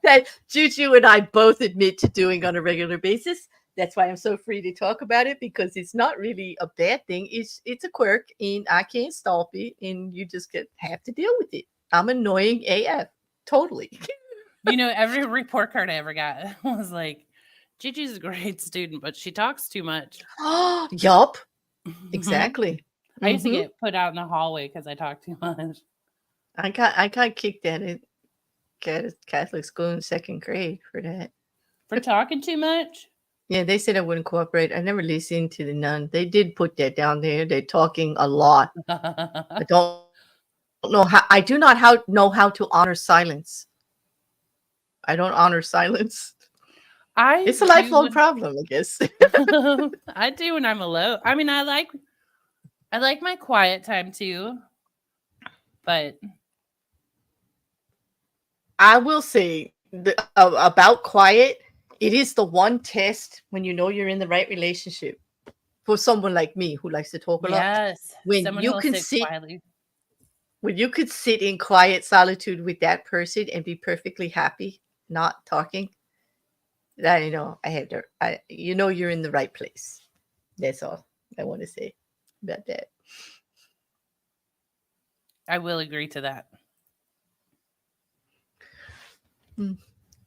That JuJu and I both admit to doing on a regular basis. That's why I'm so free to talk about it, because it's not really a bad thing. It's a quirk, and I can't stop it, and you just have to deal with it. I'm annoying AF. Totally. Every report card I ever got was like, Gigi's a great student, but she talks too much. Yup. Exactly. I used to get put out in the hallway because I talk too much. I got kicked out of Catholic school in second grade for that. For talking too much? Yeah, they said I wouldn't cooperate. I never listened to the nun. They did put that down there. They're talking a lot. I don't know how. I do not know how to honor silence. I don't honor silence. I It's a do lifelong when problem, I guess. I do when I'm alone. I mean, I like my quiet time too, but I will say about quiet, it is the one test when you know you're in the right relationship for someone like me who likes to talk a lot. yes, When someone who you will can sit sit quietly. when you could sit in quiet solitude with that person and be perfectly happy, not talking, that I had to you're in the right place. That's all I want to say about that. I will agree to that. Mm.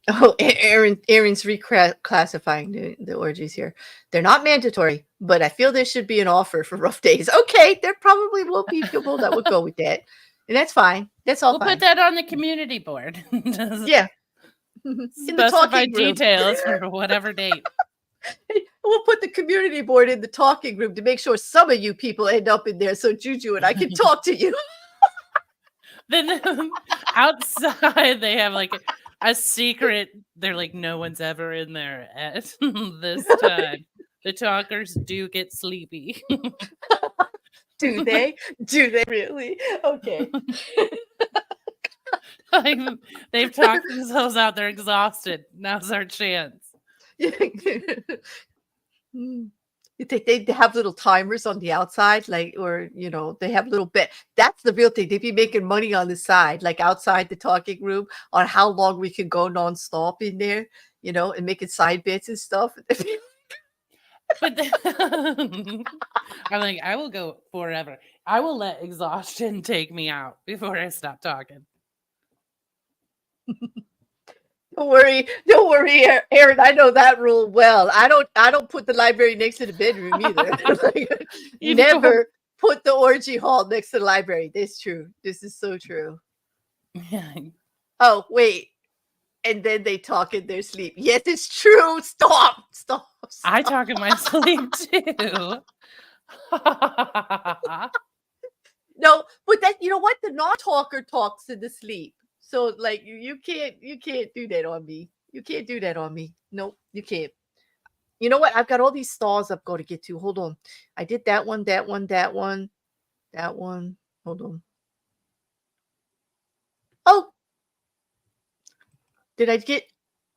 Oh, Aaron's reclassifying the orgies here. They're not mandatory, but I feel there should be an offer for rough days. Okay, there probably will be people that would go with that, and that's fine. That's all We'll put fine. that on the community board. Just Yeah, in the specify talking room. details for whatever date. We'll put the community board in the talking room to make sure some of you people end up in there, so Juju and I can talk to you. Then outside they have like a secret. They're like, no one's ever in there at this time. The talkers do get sleepy. Do they? Do they really? Okay. Like, they've talked themselves out. They're exhausted. Now's our chance. Mm. They have little timers on the outside, like, or they have little bet. That's the real thing. They'd be making money on the side, like outside the talking room, on how long we can go nonstop in there, and making side bets and stuff. But I'm like, I will go forever. I will let exhaustion take me out before I stop talking. Don't worry, Aaron. I know that rule well. I don't put the library next to the bedroom either. Like, You know, never put the orgy hall next to the library. That's true. This is so true. yeah. Oh, wait. And then they talk in their sleep. Yes, it's true. Stop. I talk in my sleep too. No, but that what? The non-talker talks in the sleep. So like you can't do that on me. You can't do that on me. Nope, you can't. You know what? I've got all these stalls I've got to get to. Hold on. I did that one, that one, that one, that one. Hold on. Oh, did I get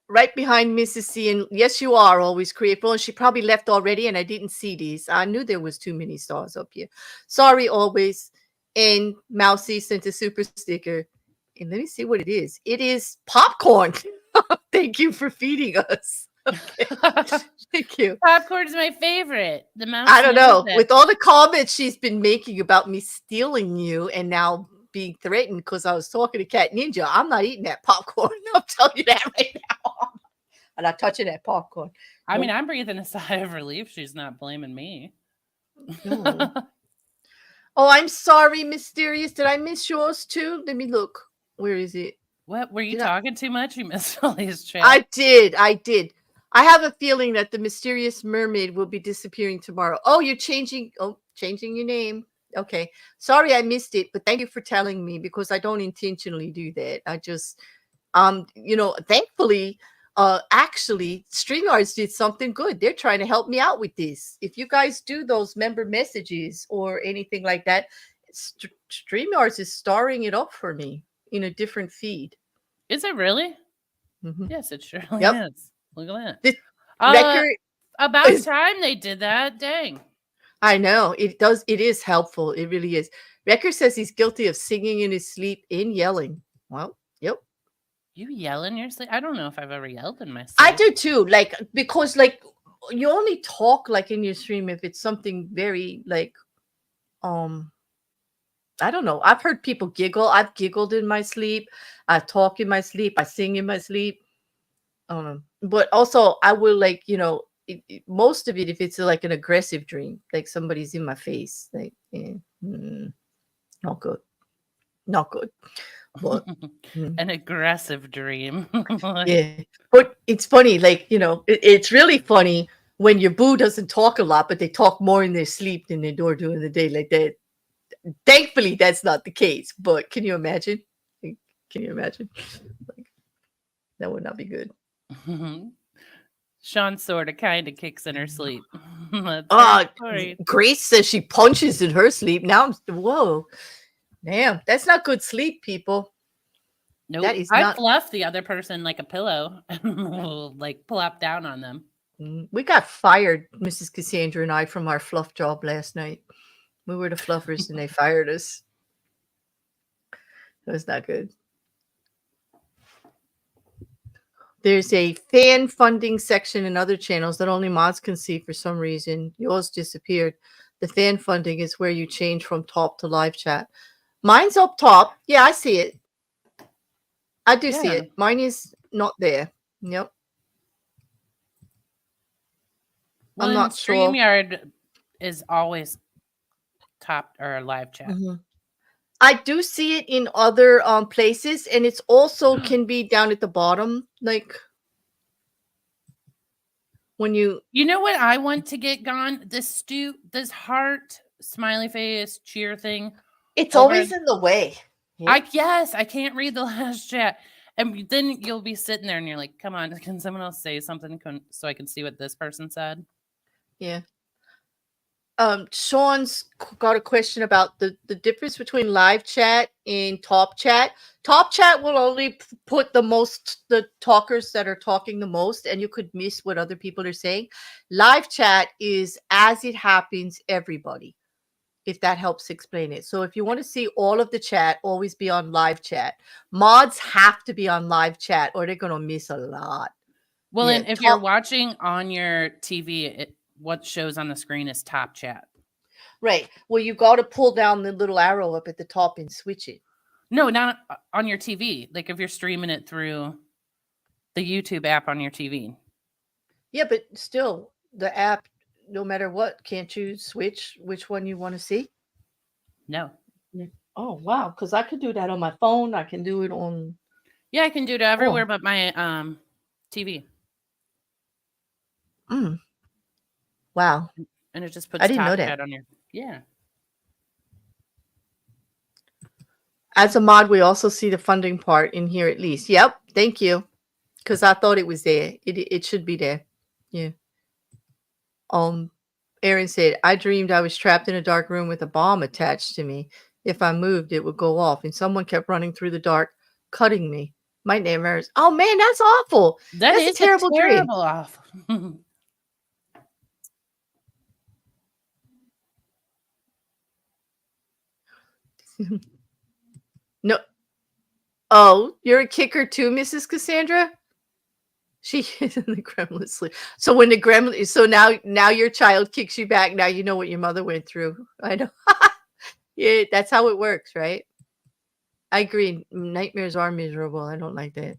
right behind Mrs. C? And yes, you are always creative. And she probably left already, and I didn't see these. I knew there was too many stars up here. Sorry, always. And Mousy sent a super sticker. And let me see what it is. It is popcorn. Thank you for feeding us. Okay. Thank you. Popcorn's my favorite. The mouse. I don't know. knows it. With all the comments she's been making about me stealing you and now being threatened because I was talking to Cat Ninja, I'm not eating that popcorn. I'm telling you that right now. I'm not touching that popcorn. I mean, Nope. I'm breathing a sigh of relief. She's not blaming me. No. Oh, I'm sorry, Mysterious. Did I miss yours too? Let me look. Where is it? What? Were you Did I- talking too much? You missed all these chats. I did. I have a feeling that the mysterious mermaid will be disappearing tomorrow. Oh, you're changing your name. Okay. Sorry I missed it, but thank you for telling me because I don't intentionally do that. I just thankfully actually StreamYards did something good. They're trying to help me out with this. If you guys do those member messages or anything like that, StreamYards is starring it up for me in a different feed. Is it really? Mhm. Yes, it surely Yep. is. Look at The that. record About time they did that. Dang. I know it does. It is helpful. It really is. Record says he's guilty of singing in his sleep and yelling. Well, yep. You yell in your sleep? I don't know if I've ever yelled in my sleep. I do too. Like because you only talk like in your stream if it's something very like I don't know. I've heard people giggle. I've giggled in my sleep. I talk in my sleep. I sing in my sleep. But also I will most of it if it's like an aggressive dream, like somebody's in my face, like not good, not good. But an aggressive dream. yeah, but it's funny, like it's really funny when your boo doesn't talk a lot, but they talk more in their sleep than they do during the day, like that. Thankfully, that's not the case. But can you imagine? Can you imagine? That would not be good. Sean sort of kind of kicks in her sleep. That's her Ah, story. Grace says she punches in her sleep. Now whoa. Damn, that's not good sleep, people. Nope. That is I not. fluff the other person like a pillow and will like plop down on them. We got fired, Mrs. Cassandra and I, from our fluff job last night. We were the fluffers and they fired us. It was not good. There's a fan funding section in other channels that only mods can see for some reason. Yours disappeared. The fan funding is where you change from top to live chat. Mine's up top. Yeah, I see it. I do see Yeah. it. Mine is not there. Yep. Well, I'm and not sure. StreamYard is always top or live chat. Mhm. I do see it in other places, and it's also can be down at the bottom, like when you. You know what I want to get gone? This heart, smiley face, cheer thing. It's over- always in the way. Yeah. Yes, I can't read the last chat. And then you'll be sitting there and you're like, come on, can someone else say something so I can see what this person said? Yeah. Sean's got a question about the difference between live chat and top chat. Top chat will only put the talkers that are talking the most, and you could miss what other people are saying. Live chat is as it happens, everybody, if that helps explain it. So if you want to see all of the chat, always be on live chat. Mods have to be on live chat or they're going to miss a lot. Well, Yeah, and if you're watching on your TV, what shows on the screen is top chat. Right. Well, you got to pull down the little arrow up at the top and switch it. No, not on your TV. Like if you're streaming it through the YouTube app on your TV. Yeah, but still, the app, no matter what, can't you switch which one you want to see? No. Oh, wow. Because I could do that on my phone. I can do it on. Yeah, I can do it everywhere but my TV. Wow. And it just puts I didn't know top that. chat on your. Yeah. As a mod, we also see the funding part in here at least. Yep. Thank you. Because I thought it was there. It should be there. Yeah. Aaron said, I dreamed I was trapped in a dark room with a bomb attached to me. If I moved, it would go off. And someone kept running through the dark, cutting me. My nightmares. Oh, man, that's awful. That's a terrible dream. Awful. No. Oh, you're a kicker too, Mrs. Cassandra? She is in the gremlin sleep. So when the gremlin, so now your child kicks you back. Now you know what your mother went through. I know. Yeah, that's how it works, right? I agree. Nightmares are miserable. I don't like that.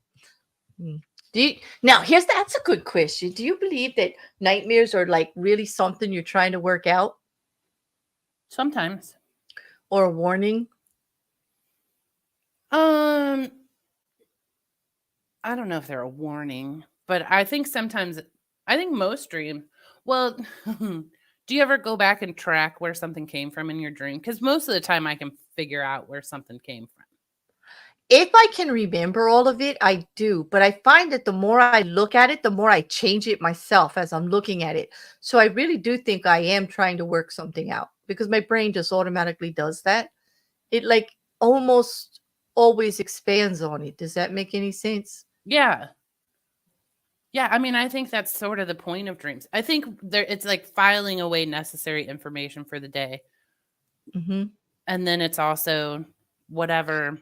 That's a good question. Do you believe that nightmares are like really something you're trying to work out? Sometimes. Or a warning? I don't know if they're a warning, but I think most dreams. Well, do you ever go back and track where something came from in your dream? Because most of the time I can figure out where something came from. If I can remember all of it, I do. But I find that the more I look at it, the more I change it myself as I'm looking at it. So I really do think I am trying to work something out because my brain just automatically does that. It like almost always expands on it. Does that make any sense? Yeah. Yeah, I mean, I think that's sort of the point of dreams. I think it's like filing away necessary information for the day. Mm-hmm. And then it's also whatever.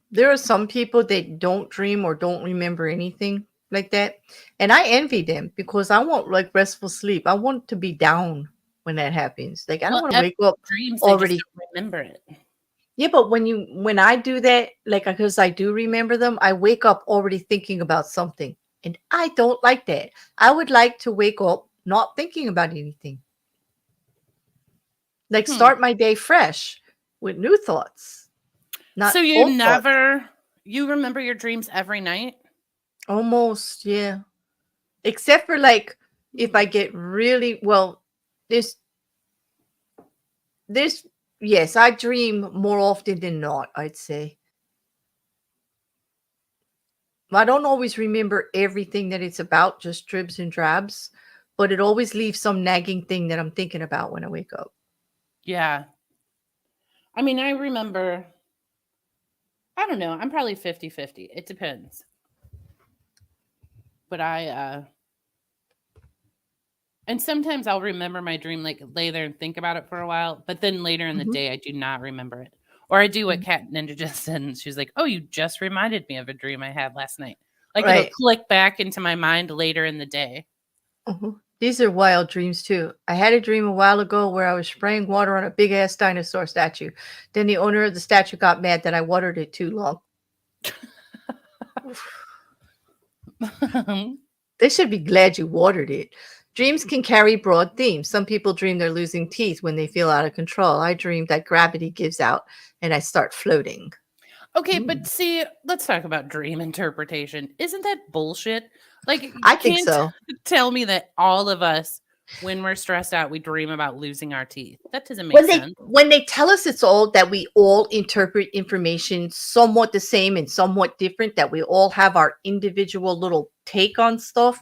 There are some people that don't dream or don't remember anything like that. And I envy them because I want like restful sleep. I want to be down when that happens. Like I don't want to wake up dreams already. They just don't remember it. Yeah, but when I do that, like because I do remember them, I wake up already thinking about something. And I don't like that. I would like to wake up not thinking about anything. Like start my day fresh with new thoughts. Not so you old thoughts. You remember your dreams every night? Almost, yeah. Except for like if I get really there's yes, I dream more often than not, I'd say. I don't always remember everything that it's about, just dribs and drabs, but it always leaves some nagging thing that I'm thinking about when I wake up. Yeah. I mean, I remember, I don't know, I'm probably 50-50. It depends. But and sometimes I'll remember my dream, like lay there and think about it for a while, but then later in the Mhm, day, I do not remember it. Or I do what mhm. Cat Ninja just said, and she's like, "Oh, you just reminded me of a dream I had last night." Like it'll Right. click back into my mind later in the day. Mhm. These are wild dreams too. I had a dream a while ago where I was spraying water on a big ass dinosaur statue. Then the owner of the statue got mad that I watered it too long. They should be glad you watered it. Dreams can carry broad themes. Some people dream they're losing teeth when they feel out of control. I dream that gravity gives out and I start floating. Okay, but Mm. see, let's talk about dream interpretation. Isn't that bullshit? Like, I you think can't so. tell me that all of us, when we're stressed out, we dream about losing our teeth. That doesn't make When they sense. when they tell us it's all that we all interpret information somewhat the same and somewhat different, that we all have our individual little take on stuff,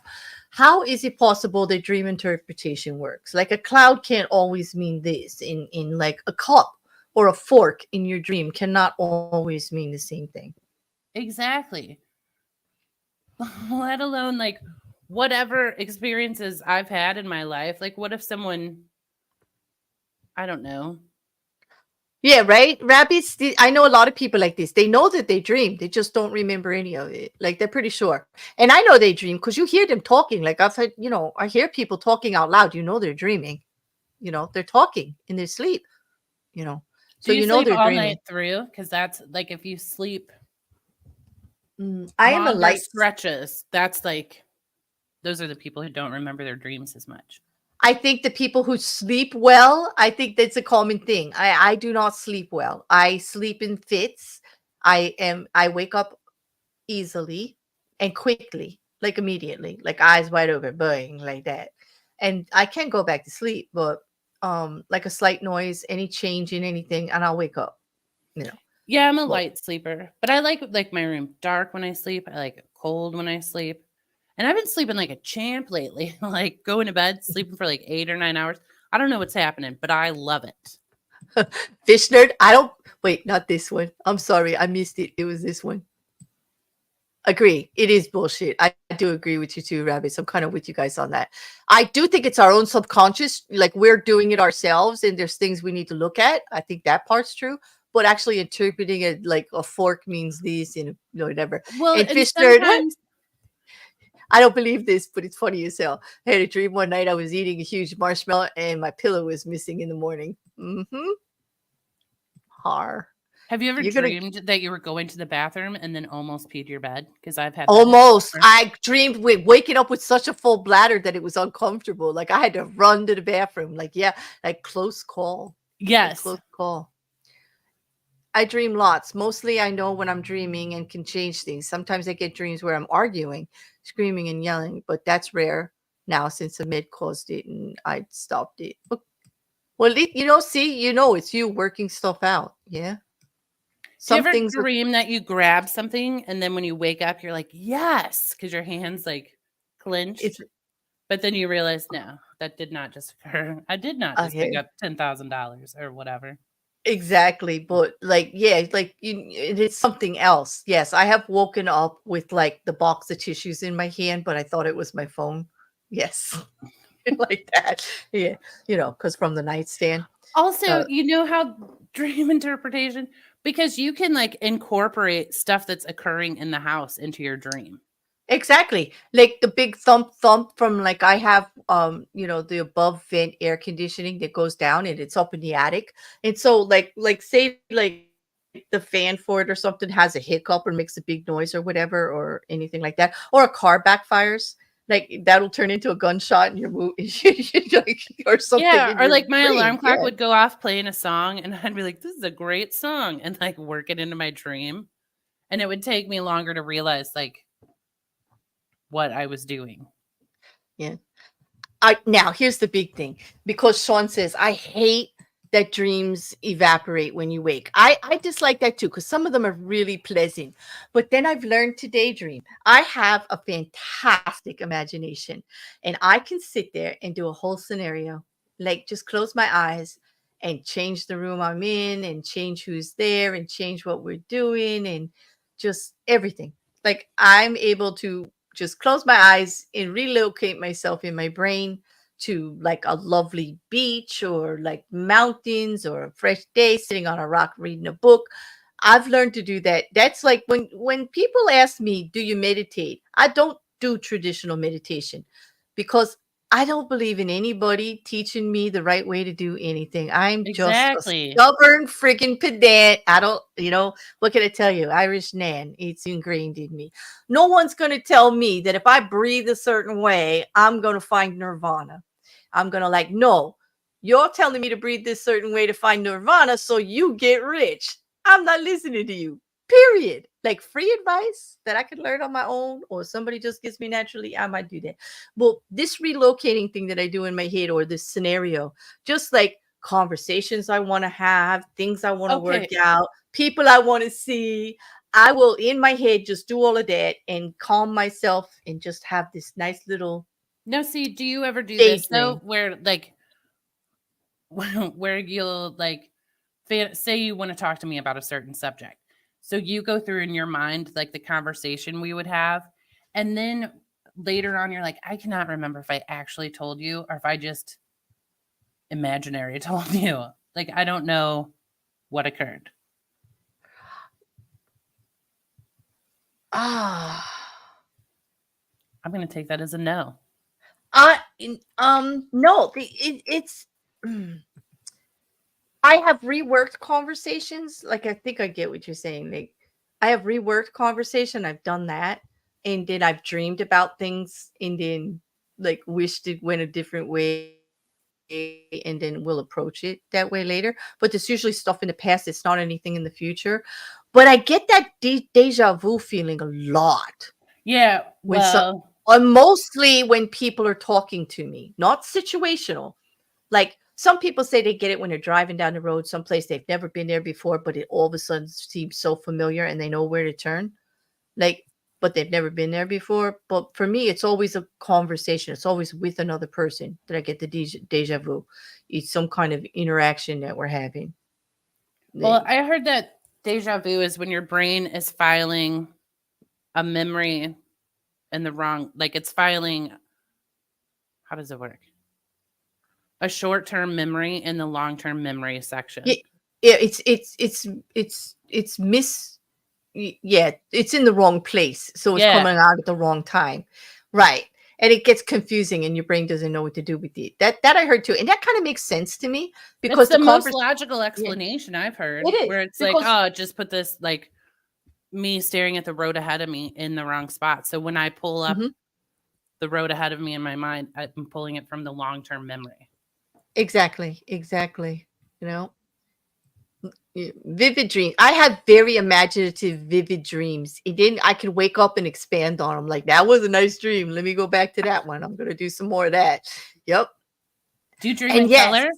how is it possible that dream interpretation works? Like a cloud can't always mean this in like a cup or a fork in your dream cannot always mean the same thing. Exactly. Let alone like whatever experiences I've had in my life. Like, what if someone, I don't know. Yeah, right? Rabbits, I know a lot of people like this. They know that they dream. They just don't remember any of it. Like they're pretty sure. And I know they dream because you hear them talking. Like I've had, I hear people talking out loud. They're dreaming. They're talking in their sleep, you know. Do So you sleep they're all night dreaming. through? Because that's like if you sleep I am a longer light. stretches, that's like those are the people who don't remember their dreams as much. I think the people who sleep well, I think that's a common thing. I do not sleep well. I sleep in fits. I wake up easily and quickly, like immediately, like eyes wide open, boing, like that. And I can go back to sleep, but like a slight noise, any change in anything, and I'll wake up, you know. Yeah, I'm a Well, light sleeper, but I like my room dark when I sleep. I like it cold when I sleep. And I've been sleeping like a champ lately, like going to bed, sleeping for like 8 or 9 hours. I don't know what's happening, but I love it. Fish nerd, I don't wait, not this one. I'm sorry, I missed it. It was this one. Agree. It is bullshit. I do agree with you too, Rabbits. I'm kind of with you guys on that. I do think it's our own subconscious, like we're doing it ourselves, and there's things we need to look at. I think that part's true. But actually interpreting it like a fork means this and whatever. Well, And and fish nerd, sometimes I don't believe this, but it's funny as hell. I had a dream one night I was eating a huge marshmallow and my pillow was missing in the morning. Mm-hmm. Har. have you ever You're gonna dreamed that you were going to the bathroom and then almost peed your bed? Because I've had that happen almost. before. I dreamed with waking up with such a full bladder that it was uncomfortable. Like I had to run to the bathroom. Like, yeah, like close call. Like Yes. close call. I dream lots. Mostly I know when I'm dreaming and can change things. Sometimes I get dreams where I'm arguing, screaming and yelling, but that's rare now since Emmit caused it and I stopped it. Well, see, it's you working stuff out. Yeah. Do you Some ever things are dream that you grab something and then when you wake up, you're like, yes, because your hand's like it's clenched, but then you realize, no, that did not just occur. I did not just pick okay. up $10,000 or whatever. Exactly, but like, yeah, like it is something else. Yes, I have woken up with like the box of tissues in my hand, but I thought it was my phone. Yes, like that. Yeah, because from the nightstand. Also, Uh, you know how dream interpretation, because you can like incorporate stuff that's occurring in the house into your dream. exactly. Like the big thump thump from like I have the above vent air conditioning that goes down and it's up in the attic. And so like say like the fan for it or something has a hiccup or makes a big noise or whatever or anything like that, or a car backfires, like that'll turn into a gunshot in your like, or something Yeah, in or your like my dream. alarm clock Yeah. would go off playing a song, and I'd be like, this is a great song, and like work it into my dream. And it would take me longer to realize like what I was doing. Yeah. Now here's the big thing, because Sean says I hate that dreams evaporate when you wake. I dislike that too because some of them are really pleasant. But then I've learned to daydream. I have a fantastic imagination and I can sit there and do a whole scenario. Like just close my eyes and change the room I'm in and change who's there and change what we're doing and just everything. Like I'm able to just close my eyes and relocate myself in my brain to like a lovely beach or like mountains or a fresh day sitting on a rock reading a book. I've learned to do that. That's like when people ask me, "Do you meditate?" I don't do traditional meditation because I don't believe in anybody teaching me the right way to do anything. I'm just a Exactly. stubborn freaking pedant. I don't, what can I tell you? Irish Nan, it's ingrained in me. No one's going to tell me that if I breathe a certain way, I'm going to find nirvana. I'm going to like, no, you're telling me to breathe this certain way to find nirvana so you get rich. I'm not listening to you. Period. Like free advice that I could learn on my own or somebody just gives me naturally, I might do that. Well, this relocating thing that I do in my head or this scenario, just like conversations I want to have, things I want to work Okay. out, people I want to see, I will in my head just do all of that and calm myself and just have this nice little No, see, do you ever do this though, daydream. where like where you'll like say you want to talk to me about a certain subject. So you go through in your mind like the conversation we would have, and then later on you're like, I cannot remember if I actually told you or if I just imaginary told you. Like I don't know what occurred. Ah, I'm going to take that as a no. no, it's. mm, I have reworked conversations. Like I think I get what you're saying. Like I have reworked conversation. I've done that, and then I've dreamed about things, and then like wished it went a different way, and then we'll approach it that way later. But there's usually stuff in the past. It's not anything in the future. But I get that deja vu feeling a lot Yeah, when some, well, or mostly when people are talking to me, not situational. Like some people say they get it when they're driving down the road, someplace they've never been there before, but it all of a sudden seems so familiar and they know where to turn. Like, but they've never been there before. But for me, it's always a conversation. It's always with another person that I get the deja vu. It's some kind of interaction that we're having. well, They, I heard that deja vu is when your brain is filing a memory in the wrong, like it's filing, how does it work? A short-term memory in the long-term memory yeah, section. yeah, it's yeah, it's in the wrong place. So it's Yeah. coming out at the wrong time. Right. And it gets confusing and your brain doesn't know what to do with it. That I heard too. And that kind of makes sense to me It's because the the most conversation, logical yeah, explanation I've heard, it is where it's like, because oh, just put this like me staring at the road ahead of me in the wrong spot. So when I pull up mhm, the road ahead of me in my mind, I'm pulling it from the long term memory. exactly. You know, vivid dreams. I have very imaginative, vivid dreams. And then I could wake up and expand on them. Like that was a nice dream. Let me go back to that one. I'm gonna do some more of that. Yep. Do you dream And in yes, color?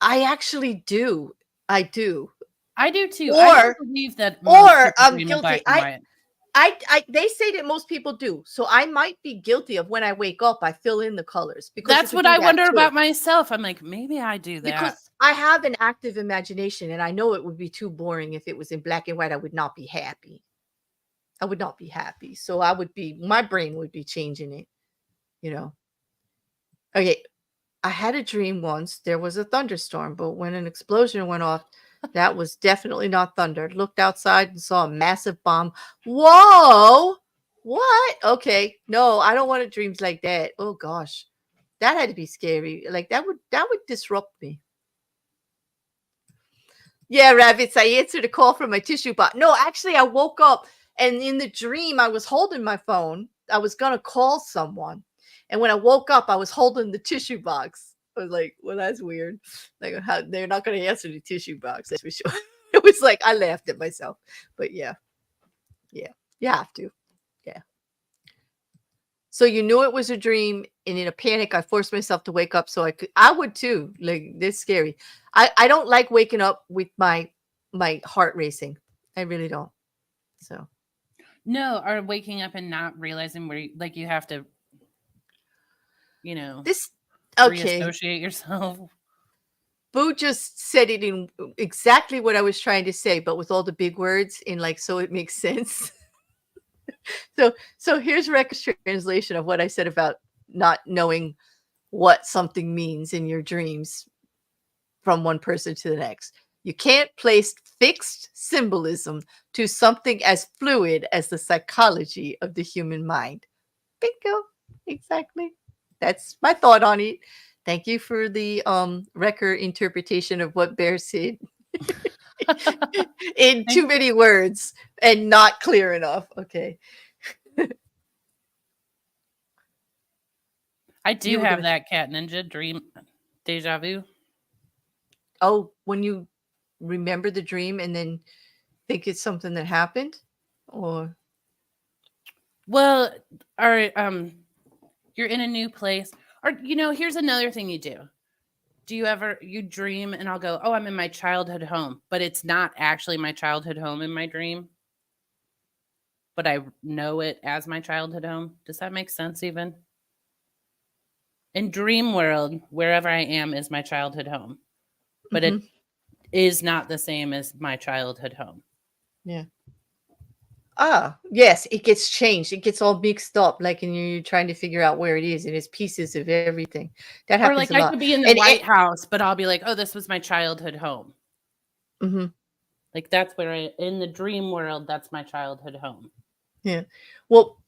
I actually do. I do. I do too. I don't Or believe that most or people I'm dream in guilty. black and white. They say that most people do. So I might be guilty of when I wake up, I fill in the colors because you That's could what do I that wonder too. about myself. I'm like, maybe I do that. Because I have an active imagination and I know it would be too boring if it was in black and white. I would not be happy. I would not be happy. So my brain would be changing it, you know. Okay, I had a dream once. There was a thunderstorm, but when an explosion went off, that was definitely not thunder. Looked outside and saw a massive bomb. Whoa! What? Okay. No, I don't want dreams like that. Oh gosh. That had to be scary. Like that would disrupt me. Yeah, rabbits. I answered a call from my tissue box. No, actually, I woke up and in the dream, I was holding my phone. I was gonna call someone, and when I woke up, I was holding the tissue box. I was like, "Well, that's weird. Like, how they're not gonna answer the tissue box. That's for sure." It was like I laughed at myself, but yeah, you have to. Yeah. So you knew it was a dream, and in a panic, I forced myself to wake up so I would too. Like, this scary. I don't like waking up with my heart racing. I really don't. So No, or waking up and not realizing where like you have to, this okay. reassociate yourself. Boo just said it in exactly what I was trying to say, but with all the big words in, like, so it makes sense. So here's Rek's translation of what I said about not knowing what something means in your dreams from one person to the next. You can't place fixed symbolism to something as fluid as the psychology of the human mind. Bingo. Exactly. That's my thought on it. Thank you for the Wrecker interpretation of what Bear said in too many words and not clear enough. Okay. I do have that cat ninja dream deja vu. Oh, when you remember the dream and then think it's something that happened? Or Well, or you're in a new place. Or here's another thing you do. Do you dream and I'll go, "Oh, I'm in my childhood home," but it's not actually my childhood home in my dream. But I know it as my childhood home. Does that make sense even? In dream world, wherever I am is my childhood home. But it is not the same as my childhood home. Yeah. Ah, yes, it gets changed. It gets all mixed up, like, and you're trying to figure out where it is, and it's pieces of everything. That Or happens like a I lot. could be in the White House, but I'll be like, "Oh, this was my childhood home." Like that's where in the dream world, that's my childhood home. Yeah. Well,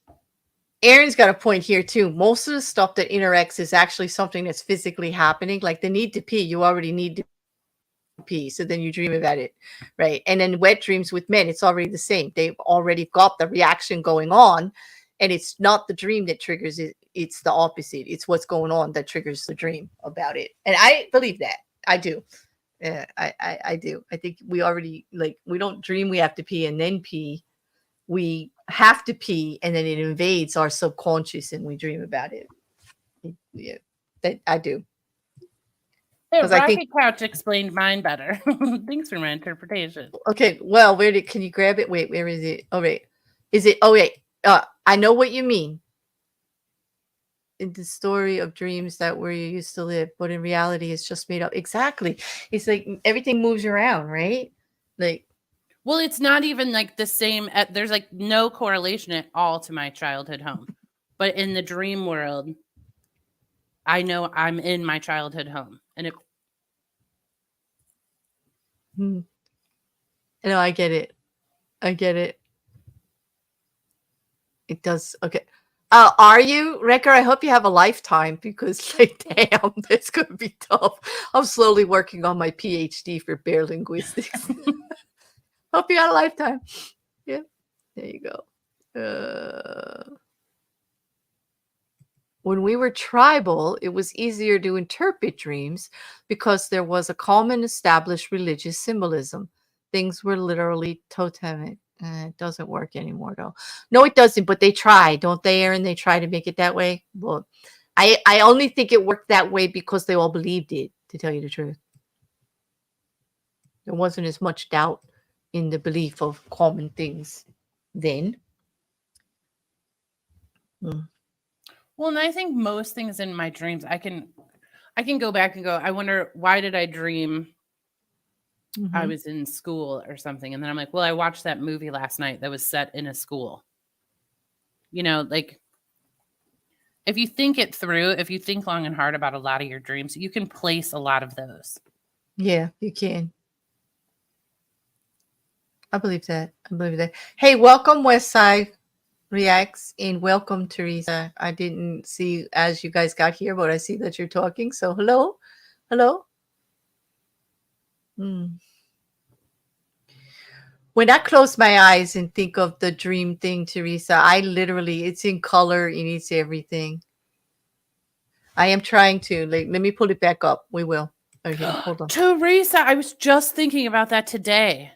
Aaron's got a point here too. Most of the stuff that interacts is actually something that's physically happening. Like the need to pee, you already need to pee, so then you dream about it, right? And then wet dreams with men, it's already the same. They've already got the reaction going on, and it's not the dream that triggers it. It's the opposite. It's what's going on that triggers the dream about it. And I believe that. I do. Yeah, I do. I think we already, like, we don't dream we have to pee and then pee. We have to pee, and then it invades our subconscious, and we dream about it. Yeah, that I do. Hey, I think Couch explained mine better. Thanks for my interpretation. Okay, well, can you grab it? Wait, where is it? Oh, wait. Is it? Oh, wait. I know what you mean. In the story of dreams that where you used to live, but in reality, it's just made up. Exactly. It's like everything moves around, right? Like, well, it's not even like the same. There's like no correlation at all to my childhood home. But in the dream world, I know I'm in my childhood home. And it. No, I get it. I get it. It does. Okay. Are you, Wrecker? I hope you have a lifetime because, like, damn, that's going to be tough. I'm slowly working on my PhD for bear linguistics. Hope you got a lifetime. Yeah. There you go. When we were tribal, it was easier to interpret dreams because there was a common established religious symbolism. Things were literally totemic. It doesn't work anymore, though. No, it doesn't, but they try, don't they, Aaron? They try to make it that way. Well, I only think it worked that way because they all believed it, to tell you the truth. There wasn't as much doubt in the belief of common things then. Well, and I think most things in my dreams, I can go back and go, I wonder, why did I dream I was in school or something? And then I'm like, well, I watched that movie last night that was set in a school. Like if you think it through, if you think long and hard about a lot of your dreams, you can place a lot of those. Yeah, you can. I believe that. Hey, welcome, Westside Reacts, and welcome, Teresa. I didn't see as you guys got here, but I see that you're talking. So hello. When I close my eyes and think of the dream thing, Teresa, I literally, it's in color and it's everything. I am trying to, like, let me pull it back up. We will. Okay, hold on. Teresa, I was just thinking about that today.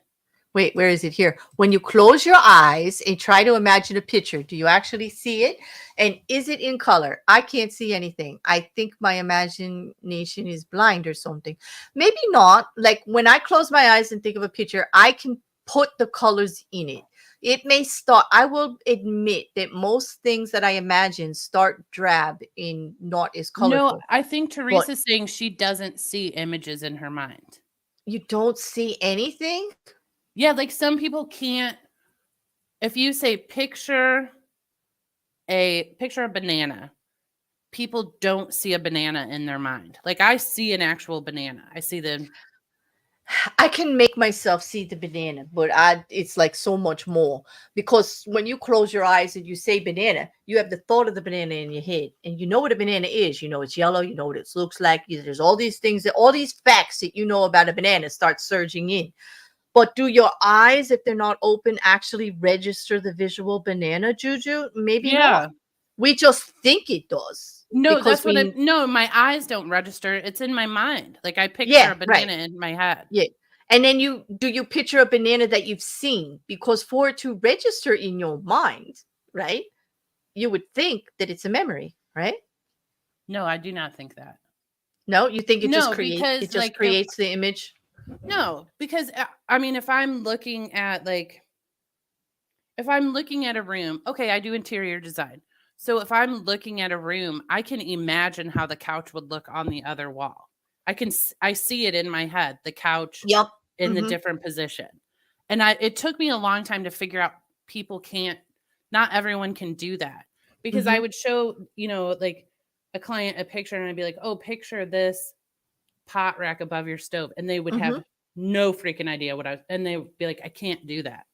Wait, where is it here? When you close your eyes and try to imagine a picture, do you actually see it? And is it in color? I can't see anything. I think my imagination is blind or something. Maybe not. Like when I close my eyes and think of a picture, I can put the colors in it. It may start, I will admit that most things that I imagine start drab and not as No, colorful. I think But Teresa's saying she doesn't see images in her mind. you don't see anything? Yeah, like some people can't. If you say picture a banana, people don't see a banana in their mind. Like I see an actual banana. I see the I can make myself see the banana, but it's like so much more because when you close your eyes and you say banana, you have the thought of the banana in your head and you know what a banana is. You know it's yellow, you know what it looks like. There's all these things that all these facts that you know about a banana start surging in. But do your eyes, if they're not open, actually register the visual banana, Juju? Maybe not. yeah. We just think it does No, because that's what I we, no, my eyes don't register. It's in my mind. Like I picture yeah, a right. banana in my head. Yeah. And then you picture a banana that you've seen because for it to register in your mind, right? You would think that it's a memory, right? No, I do not think that. No, you think No, it because just like if creates the image. no, because I mean if I'm looking at like if I'm looking at a room, okay, I do interior design. So if I'm looking at a room, I can imagine how the couch would look on the other wall. I see it in my head, the couch Yep. in the Hmm. different position. And it took me a long time to figure out people can't not everyone can do that. Because I Hmm. would show, like a client a picture and I'd be like, "Oh, picture this pot rack above your stove." And they would Hmm. have no freaking idea and they would be like, "I can't do that."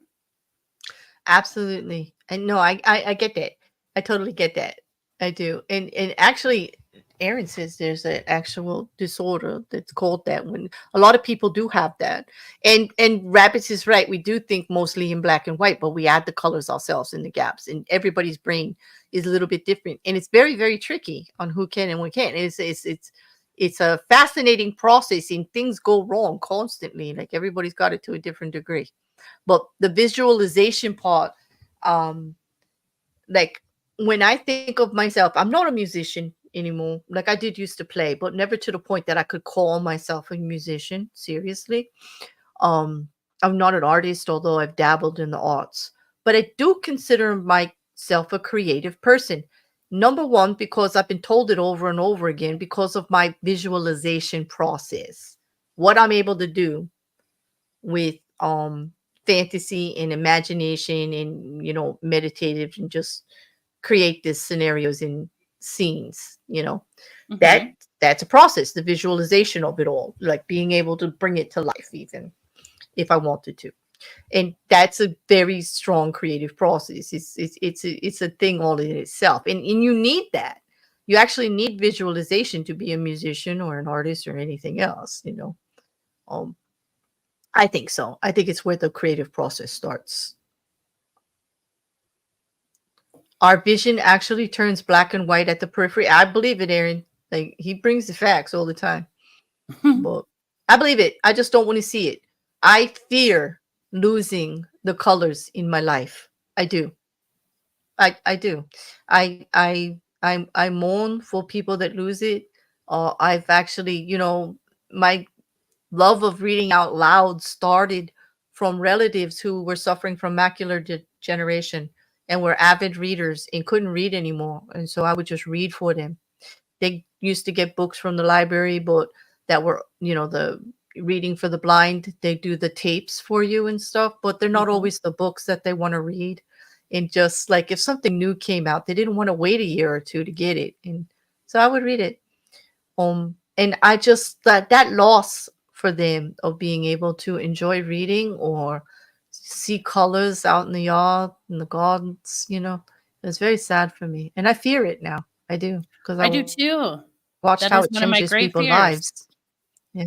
Absolutely. And no, I get that. I totally get that. I do. And actually, Aaron says there's an actual disorder that's called that when a lot of people do have that. And Rabbits is right. We do think mostly in black and white, but we add the colors ourselves in the gaps. And everybody's brain is a little bit different. And it's very, very tricky on who can and who can't. It's a fascinating process and things go wrong constantly. Like everybody's got it to a different degree. But the visualization part, um like when I think of myself, I'm not a musician anymore. Like I did used to play, but never to the point that I could call myself a musician seriously. um I'm not an artist, although I've dabbled in the arts, but I do consider myself a creative person. Number one, because I've been told it over and over again, because of my visualization process, what I'm able to do with fantasy and imagination and meditative and just create these scenarios and scenes, that Mhm. that's a process, the visualization of it all, like being able to bring it to life even if I wanted to. And that's a very strong creative process. It's a thing all in itself, and you need that. You actually need visualization to be a musician or an artist or anything else, um I think so. I think it's where the creative process starts. Our vision actually turns black and white at the periphery. I believe it, Aaron. Like he brings the facts all the time. But I believe it. I just don't want to see it. I fear losing the colors in my life. I do. I do. I mourn for people that lose it. I've actually, my love of reading out loud started from relatives who were suffering from macular degeneration and were avid readers and couldn't read anymore. And so I would just read for them. They used to get books from the library, but that were, the reading for the blind. They do the tapes for you and stuff, but they're not Mhm. always the books that they want to read. And just like if something new came out, they didn't want to wait a year or two to get it. And so I would read it. And I just that loss for them of being able to enjoy reading or see colors out in the yard, in the gardens, it's very sad for me. And I fear it now. I do, because I I do watched how it too. changes That is people's one of my lives. great fears. Yeah.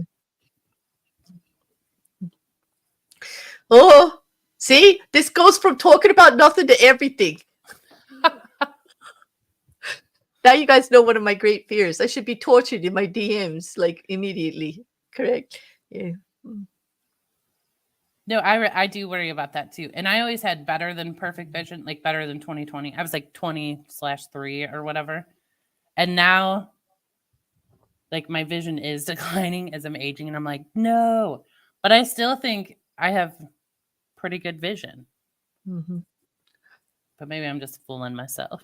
Oh, see, this goes from talking about nothing to everything. Now you guys know one of my great fears. I should be tortured in my DMs like immediately. Correct. Yeah. No, I do worry about that too. And I always had better than perfect vision, like better than 20/20. I was like 20/3 or whatever. And now like my vision is declining as I'm aging and I'm like, no. But I still think I have pretty good vision. Hmm. But maybe I'm just fooling myself.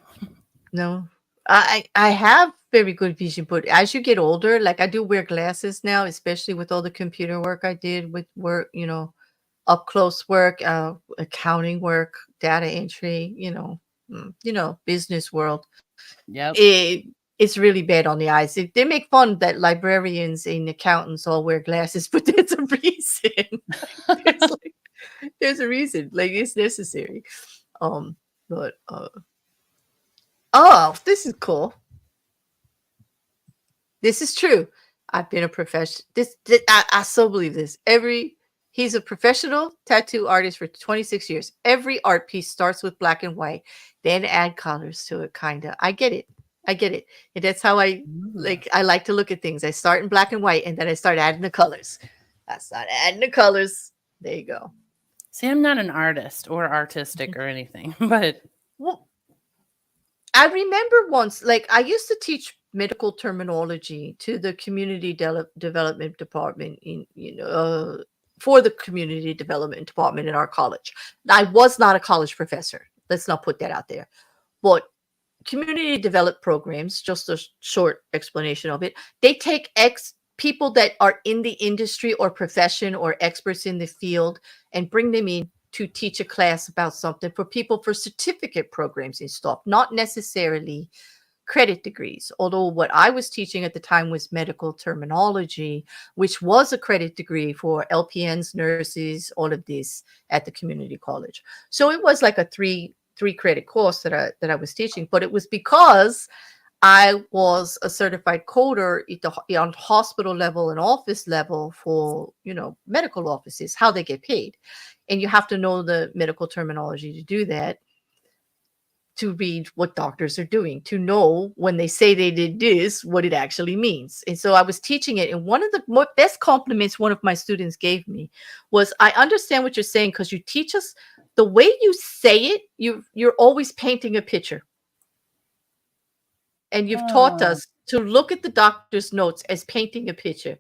No, I have very good vision, but as you get older, like I do wear glasses now, especially with all the computer work I did with work, up close work, accounting work, data entry, business world. Yep. It it's really bad on the eyes. They make fun that librarians and accountants all wear glasses, but there's a reason. there's like there's a reason. Like it's necessary. But oh, this is cool. This is true. I've been a professional. I so believe this. He's a professional tattoo artist for 26 years. Every art piece starts with black and white, then add colors to it. Kinda. I get it. I get it. And that's how Ooh. I like to look at things. I start in black and white, and then I start adding the colors. I start adding the colors. There you go. See, I'm not an artist or artistic or anything, but Well, I remember once, like I used to teach medical terminology to the community development department for the community development department in our college. I was not a college professor. Let's not put that out there. But community developed programs, just a short explanation of it, they take people that are in the industry or profession or experts in the field and bring them in to teach a class about something for people for certificate programs and stuff, not necessarily credit degrees. Although what I was teaching at the time was medical terminology, which was a credit degree for LPNs, nurses, all of this at the community college. So it was like a three credit course that I was teaching, but it was because I was a certified coder on hospital level and office level for, medical offices, how they get paid. And you have to know the medical terminology to do that, to read what doctors are doing, to know when they say they did this, what it actually means. And so I was teaching it. And one of the best compliments one of my students gave me was, I understand what you're saying because you teach us the way you say it. You're always painting a picture. And you've taught oh, us to look at the doctor's notes as painting a picture.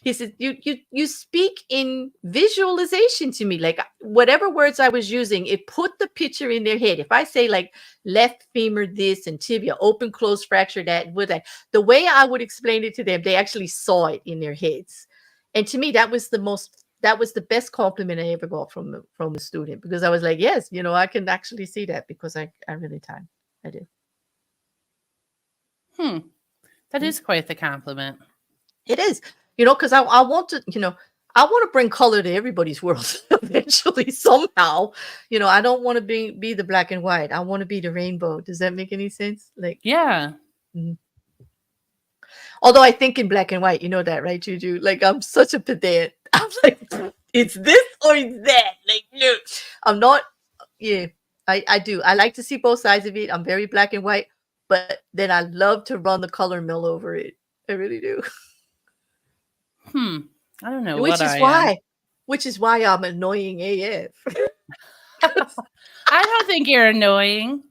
He said, you speak in visualization to me, like whatever words I was using, it put the picture in their head. If I say like left femur this and tibia, open, close, fracture that, with that, the way I would explain it to them, they actually saw it in their heads. And to me, that was the best compliment I ever got from a student, because I was like, yes, I can actually see that because I really time. I do. that Mm. is quite the compliment. It is, because I want to, I want to bring color to everybody's world eventually, somehow. I don't want to be the black and white. I want to be the rainbow. Does that make any sense? Like, Yeah. mhm. Although I think in black and white, you know that, right, Juju? Like, I'm such a pedant. I'm like, it's this or it's that. Like, no, I'm not. Yeah, I do. I like to see both sides of it. I'm very black and white, but then I love to run the color mill over it. I really do. I don't know Which what is I am. why, which is why I'm annoying AF. I don't think you're annoying.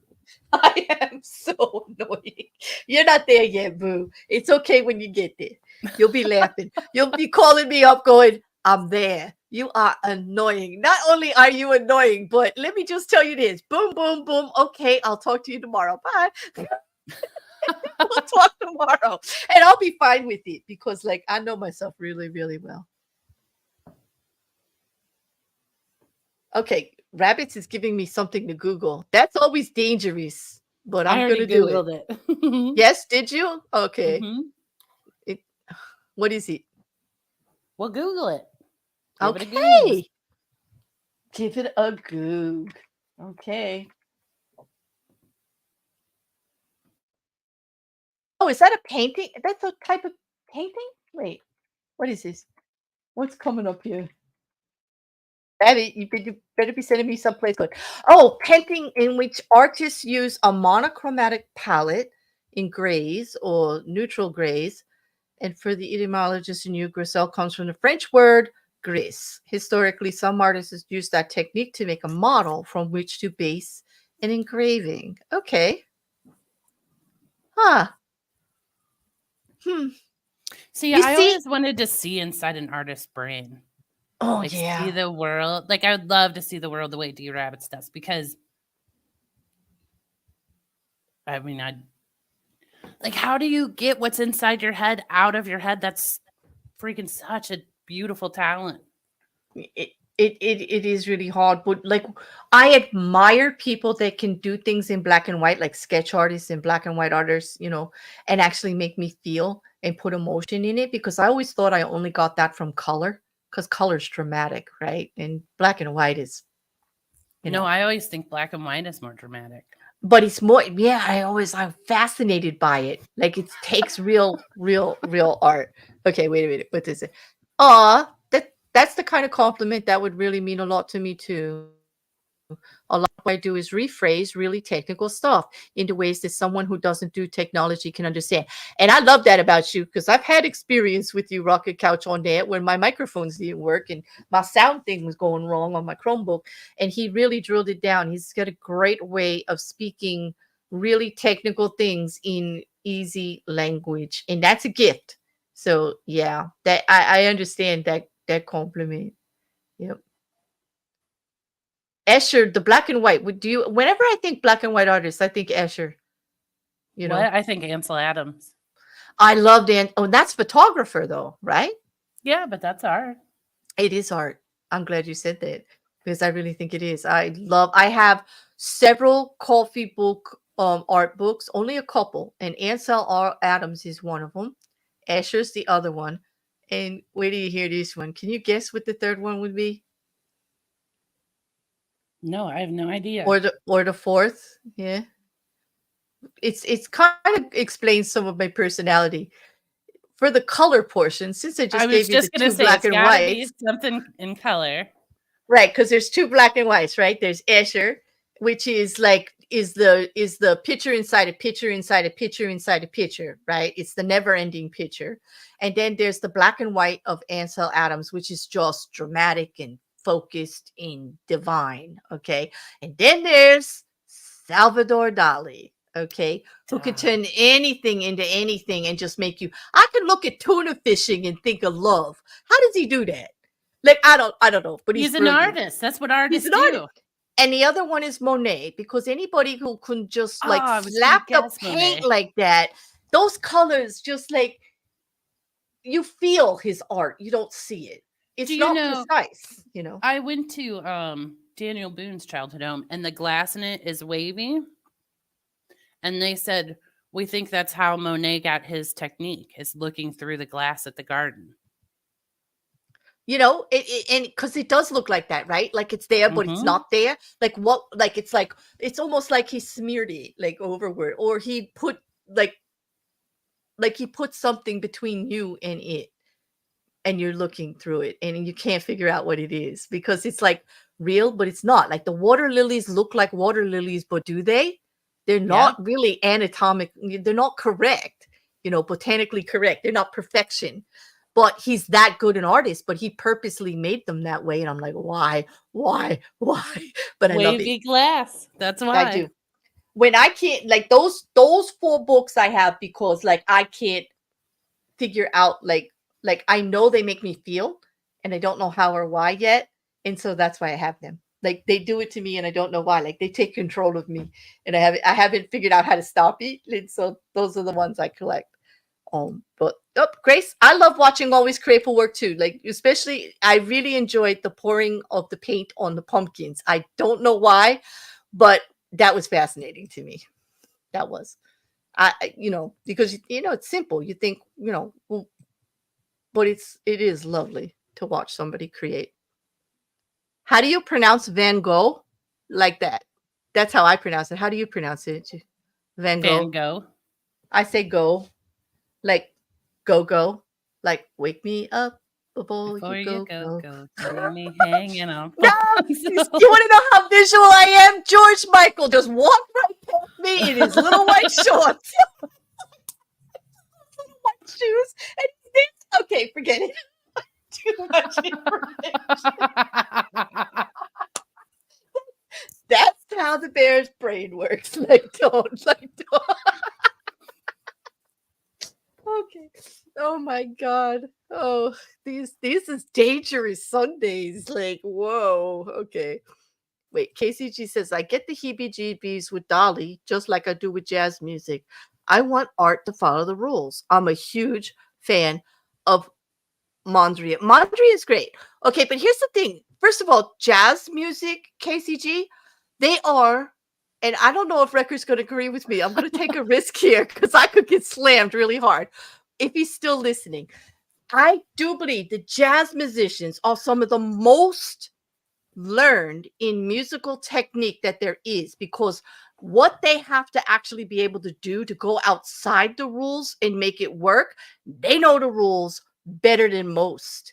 I am so annoying. You're not there yet, boo. It's okay when you get there. You'll be laughing. You'll be calling me up going, I'm there. You are annoying. Not only are you annoying, but let me just tell you this. Boom, boom, boom. Okay, I'll talk to you tomorrow. Bye. We'll talk tomorrow. And I'll be fine with it because, like, I know myself really, really well. Okay, Rabbits is giving me something to Google. That's always dangerous, but I I'm going already to do it. Googled it. Yes, did you? Okay. hmm It, what is it? Well, Google it. Give it a Goog. Okay. Give it a Goog. Okay. Oh, is that a painting? That's a type of painting? Wait, what is this? What's coming up here? Abby, you better be sending me someplace good. Oh, painting in which artists use a monochromatic palette in grays or neutral grays. And for the etymologist in you, griselle comes from the French word grease. Historically, some artists use that technique to make a model from which to base an engraving. Okay. Huh. See, You I see? always wanted to see inside an artist's brain. Oh, Like, see yeah. the world. Like, I would love to see the world the way D Rabbit does, because I mean, like, how do you get what's inside your head out of your head? That's freaking such a beautiful talent. It is really hard, but like I admire people that can do things in black and white, like sketch artists and black and white artists, and actually make me feel and put emotion in it, because I always thought I only got that from color, because color's dramatic, right? And black and white is, No, I always think black and white is more dramatic. but it's more, yeah, I'm fascinated by it. Like it takes real art. Okay, wait a minute. What is it? Aw, that's the kind of compliment that would really mean a lot to me too. A lot of what I do is rephrase really technical stuff into ways that someone who doesn't do technology can understand. And I love that about you, because I've had experience with you, Rocket Couch, on that when my microphones didn't work and my sound thing was going wrong on my Chromebook. And he really drilled it down. He's got a great way of speaking really technical things in easy language. And that's a gift. So yeah, that I understand that compliment. Yep. Escher, the black and white. Whenever I think black and white artists, I think Escher. What? I think Ansel Adams. I love that's photographer though, right? Yeah, but that's art. It is art. I'm glad you said that, because I really think it is. I have several coffee book art books, only a couple, and Ansel Adams is one of them. Escher's the other one. And wait till you hear this one. Can you guess what the third one would be? No, I have no idea. Or the fourth, yeah. It's kind of explains some of my personality. For the color portion, since I just gave you the two black and whites, something in color, right? Because there's two black and whites, right? There's Escher, which is the picture inside a picture inside a picture inside a picture, right? It's the never-ending picture. And then there's the black and white of Ansel Adams, which is just dramatic and focused and divine. Okay. And then there's Salvador Dali, okay, who can turn anything into anything and just make you. I can look at tuna fishing and think of love. How does he do that? Like I don't know, but he's an artist. That's what artists do. Artist. And the other one is Monet, because anybody who can just slap the paint like that, those colors, just like you feel his art, you don't see it. It's not precise, I went to Daniel Boone's childhood home, and the glass in it is wavy. And they said, we think that's how Monet got his technique, is looking through the glass at the garden. And because it does look like that, right? Like it's there, but it's not there. It's almost like he smeared it like overward, or he put like he put something between you and it, and you're looking through it and you can't figure out what it is, because it's like real, but it's not. Like the water lilies look like water lilies, but do they? They're not really anatomic. They're not correct, botanically correct. They're not perfection. But he's that good an artist, but he purposely made them that way. And I'm like, why? But I love it. Wavy glass. That's why. I do. When I can't, like those 4 books I have, because like I can't figure out, like I know they make me feel, and I don't know how or why yet. And so that's why I have them. Like they do it to me and I don't know why. Like they take control of me, and I haven't figured out how to stop it. And so those are the ones I collect. But Grace, I love watching Always Crayful work too. Like especially, I really enjoyed the pouring of the paint on the pumpkins. I don't know why, but that was fascinating to me. That was, because it's simple. You think, well, but it is lovely to watch somebody create. How do you pronounce Van Gogh? Like that? That's how I pronounce it. How do you pronounce it? Van Gogh. Van Gogh. I say go. Like go. Like wake me up before you go. Leave me hanging on. No, you want to know how visual I am? George Michael just walked right past me in his little white shorts, little white shoes, and okay, forget it. Too much information. That's how the bear's brain works. Don't. Okay. Oh my God. Oh, these is dangerous Sundays. Like, whoa. Okay. Wait, KCG says, I get the heebie-jeebies with Dolly, just like I do with jazz music. I want art to follow the rules. I'm a huge fan of Mondria. Mondria is great. Okay, but here's the thing. First of all, jazz music, KCG, they are, and I don't know if Record's going to agree with me. I'm going to take a risk here because I could get slammed really hard if he's still listening. I do believe the jazz musicians are some of the most learned in musical technique that there is, because what they have to actually be able to do to go outside the rules and make it work, they know the rules better than most.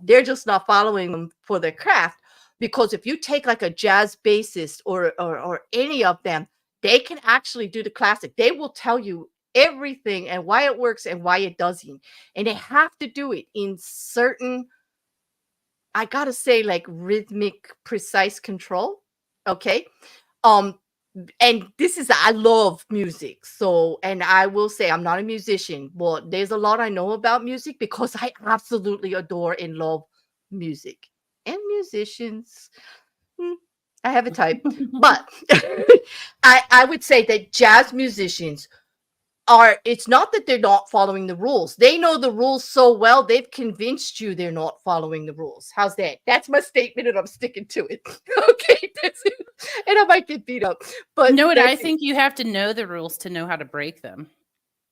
They're just not following them for their craft. Because if you take like a jazz bassist or any of them, they can actually do the classic. They will tell you everything and why it works and why it doesn't. And they have to do it in certain, I gotta say, like rhythmic, precise control. Okay. Um, and this is, I love music. So, and I will say I'm not a musician, but there's a lot I know about music because I absolutely adore and love music and musicians. I have a type, but I would say that jazz musicians are, it's not that they're not following the rules. They know the rules so well, they've convinced you they're not following the rules. How's that? That's my statement, and I'm sticking to it. Okay, that's it. And I might get beat up, but no, and I think you have to know the rules to know how to break them.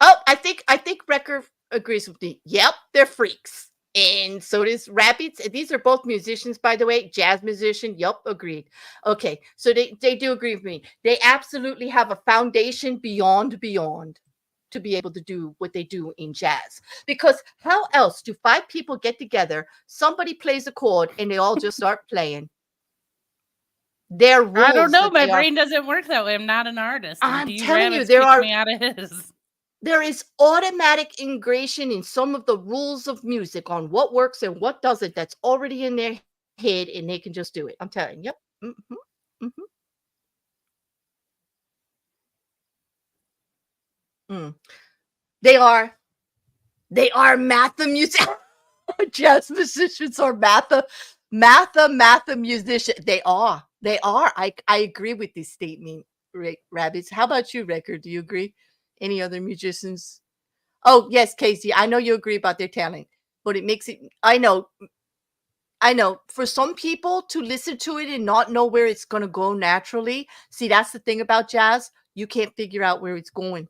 Oh, I think Wrecker agrees with me. Yep, they're freaks. And so does Rabbits. These are both musicians, by the way, jazz musician. Yup, agreed. Okay, so they do agree with me. They absolutely have a foundation beyond to be able to do what they do in jazz. Because how else do 5 people get together, somebody plays a chord, and they all just start playing? There are rules. I don't know. My brain doesn't work that way. I'm not an artist. I'm telling you, there are. Me out of his. There is automatic integration in some of the rules of music on what works and what doesn't. That's already in their head, and they can just do it. I'm telling you. Yep. Mm-hmm. Mm-hmm. They are matha music. Jazz musicians are matha musicians. They are. I agree with this statement, Rabbits. How about you, Record? Do you agree? Any other musicians? Oh, yes, Casey. I know you agree about their talent, but it makes it. I know. For some people to listen to it and not know where it's going to go naturally. See, that's the thing about jazz. You can't figure out where it's going.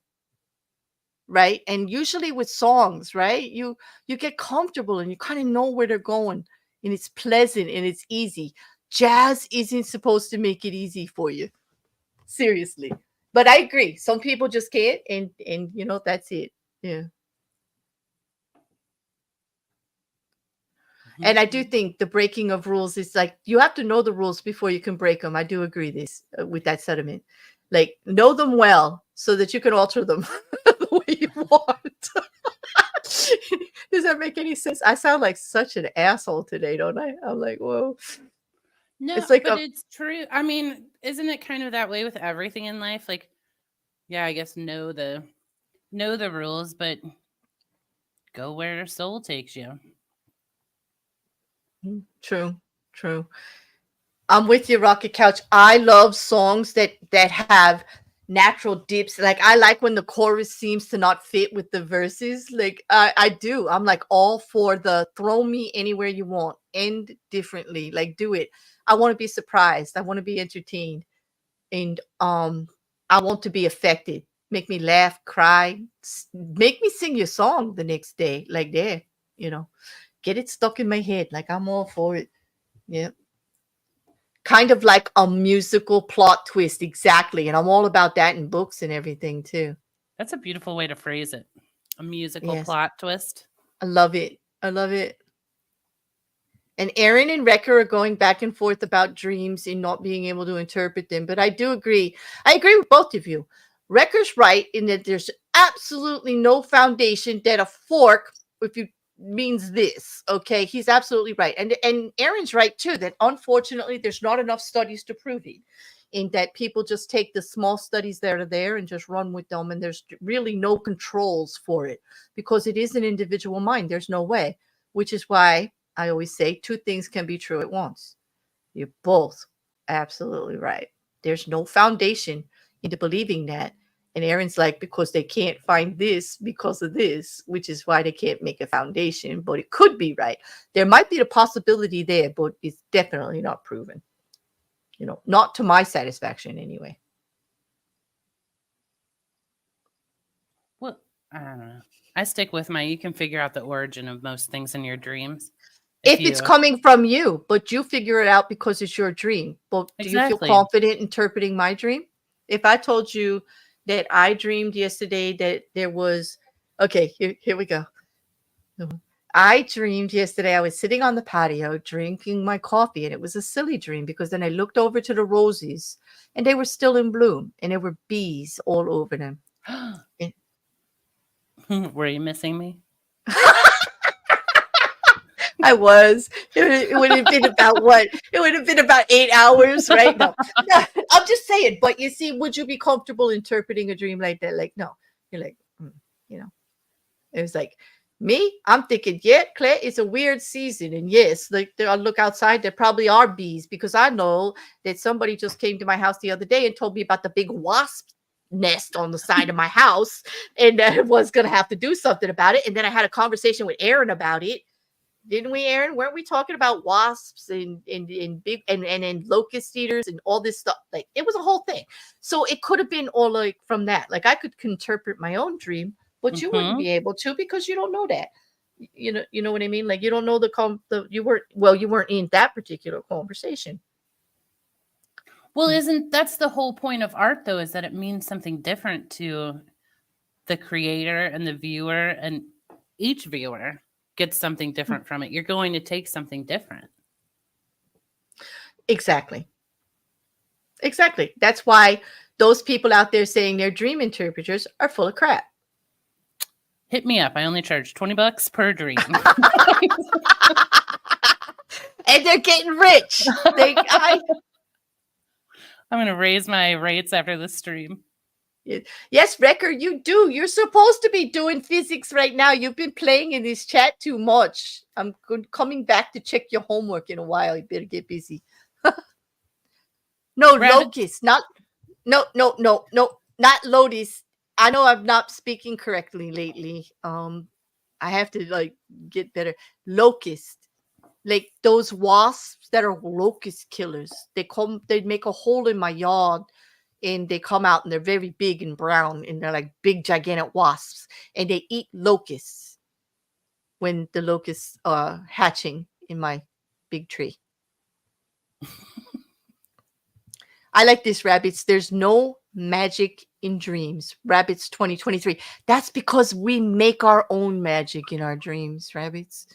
Right? And usually with songs, right? You get comfortable and you kind of know where they're going, and it's pleasant and it's easy. Jazz isn't supposed to make it easy for you. Seriously. But I agree. Some people just can't, and that's it. Yeah. And I do think the breaking of rules is like, you have to know the rules before you can break them. I do agree with that sentiment. Like, know them well so that you can alter them the way you want. Does that make any sense? I sound like such an asshole today, don't I? I'm like, whoa. No, but it's true. I mean, isn't it kind of that way with everything in life? Like, yeah, I guess know the rules, but go where your soul takes you. True. I'm with you, Rocket Couch. I love songs that have natural dips. Like, I like when the chorus seems to not fit with the verses. Like, I do. I'm like all for the throw me anywhere you want, end differently. Like, do it. I want to be surprised. I want to be entertained, and I want to be affected. Make me laugh, cry, make me sing your song the next day. Like, there, get it stuck in my head. Like, I'm all for it. Yeah. Kind of like a musical plot twist. Exactly. And I'm all about that in books and everything too. That's a beautiful way to phrase it. A musical plot twist. I love it. And Aaron and Wrecker are going back and forth about dreams and not being able to interpret them. But I do agree. I agree with both of you. Wrecker's right in that there's absolutely no foundation that a fork, if you means this. Okay, he's absolutely right, and Aaron's right too. That unfortunately, there's not enough studies to prove it, in that people just take the small studies that are there and just run with them, and there's really no controls for it because it is an individual mind. There's no way, which is why I always say two things can be true at once. You're both absolutely right. There's no foundation into believing that. And Aaron's like, because they can't find this because of this, which is why they can't make a foundation, but it could be right. There might be the possibility there, but it's definitely not proven. Not to my satisfaction anyway. Well, I don't know. I stick with you can figure out the origin of most things in your dreams. If it's coming from you, but you figure it out because it's your dream. But do you feel confident interpreting my dream? If I told you that I dreamed yesterday that there was, okay, here we go. I dreamed yesterday I was sitting on the patio drinking my coffee, and it was a silly dream because then I looked over to the roses and they were still in bloom and there were bees all over them. Were you missing me? I was. It would have been about what? It would have been about 8 hours, right? No, I'm just saying. But you see, would you be comfortable interpreting a dream like that? Like, no. You're like, It was like, me, I'm thinking, yeah, Claire, it's a weird season. And yes, like I look outside, there probably are bees because I know that somebody just came to my house the other day and told me about the big wasp nest on the side of my house, and I was going to have to do something about it. And then I had a conversation with Aaron about it. Didn't we, Aaron? Weren't we talking about wasps and big and locust eaters and all this stuff? Like, it was a whole thing. So it could have been all like from that. Like, I could interpret my own dream, but you wouldn't be able to because you don't know that. You know what I mean? Like, you don't know you weren't in that particular conversation. Well, that's the whole point of art, though, is that it means something different to the creator and the viewer, and each viewer gets something different from it. You're going to take something different. Exactly. That's why those people out there saying they're dream interpreters are full of crap. Hit me up. I only charge $20 per dream. And they're getting rich. I'm going to raise my rates after this stream. Yes, Wrecker, you do. You're supposed to be doing physics right now. You've been playing in this chat too much. I'm coming back to check your homework in a while. You better get busy. No, Locust. Not Lotus. I know I'm not speaking correctly lately. I have to get better. Locust. Like those wasps that are locust killers. They make a hole in my yard and they come out and they're very big and brown and they're like big, gigantic wasps, and they eat locusts when the locusts are hatching in my big tree. I like this, Rabbits. There's no magic in dreams. Rabbits 2023. That's because we make our own magic in our dreams, Rabbits.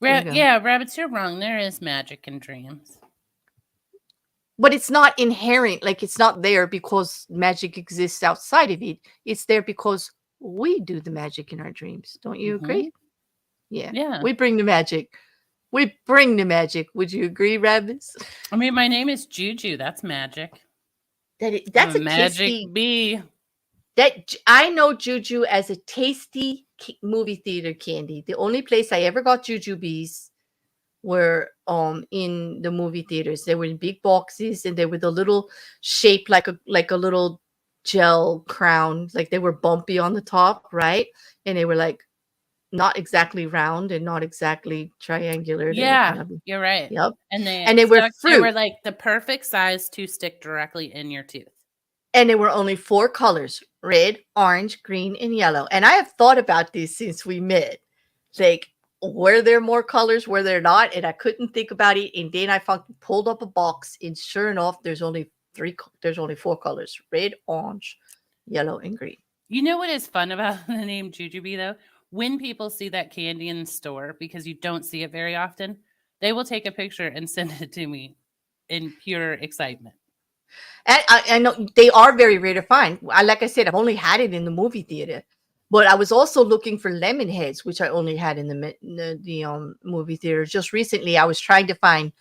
Yeah, Rabbits, you're wrong. There is magic in dreams. But it's not inherent. Like, it's not there because magic exists outside of it. It's there because we do the magic in our dreams. Don't you agree? Yeah. We bring the magic. Would you agree, Rabbits? I mean, my name is JuJu. That's magic. That's a magic bee. I know JuJu as a tasty movie theater candy. The only place I ever got JuJu Bees were in the movie theaters. They were in big boxes and they were the little shape like a little gel crown. Like, they were bumpy on the top, right? And they were like not exactly round and not exactly triangular. Yeah, you're right. Yep. And they were fruit. They were like the perfect size to stick directly in your tooth. And there were only 4 colors: red, orange, green, and yellow. And I have thought about this since we met. Like, were there more colors? Were there not? And I couldn't think about it. And then I pulled up a box, and sure enough, there's only 4 colors: red, orange, yellow, and green. You know what is fun about the name JuJu Bee, though? When people see that candy in the store, because you don't see it very often, they will take a picture and send it to me in pure excitement. And I know they are very rare to find. Like I said, I've only had it in the movie theater. But I was also looking for lemon heads, which I only had in the movie theater. Just recently, I was trying to find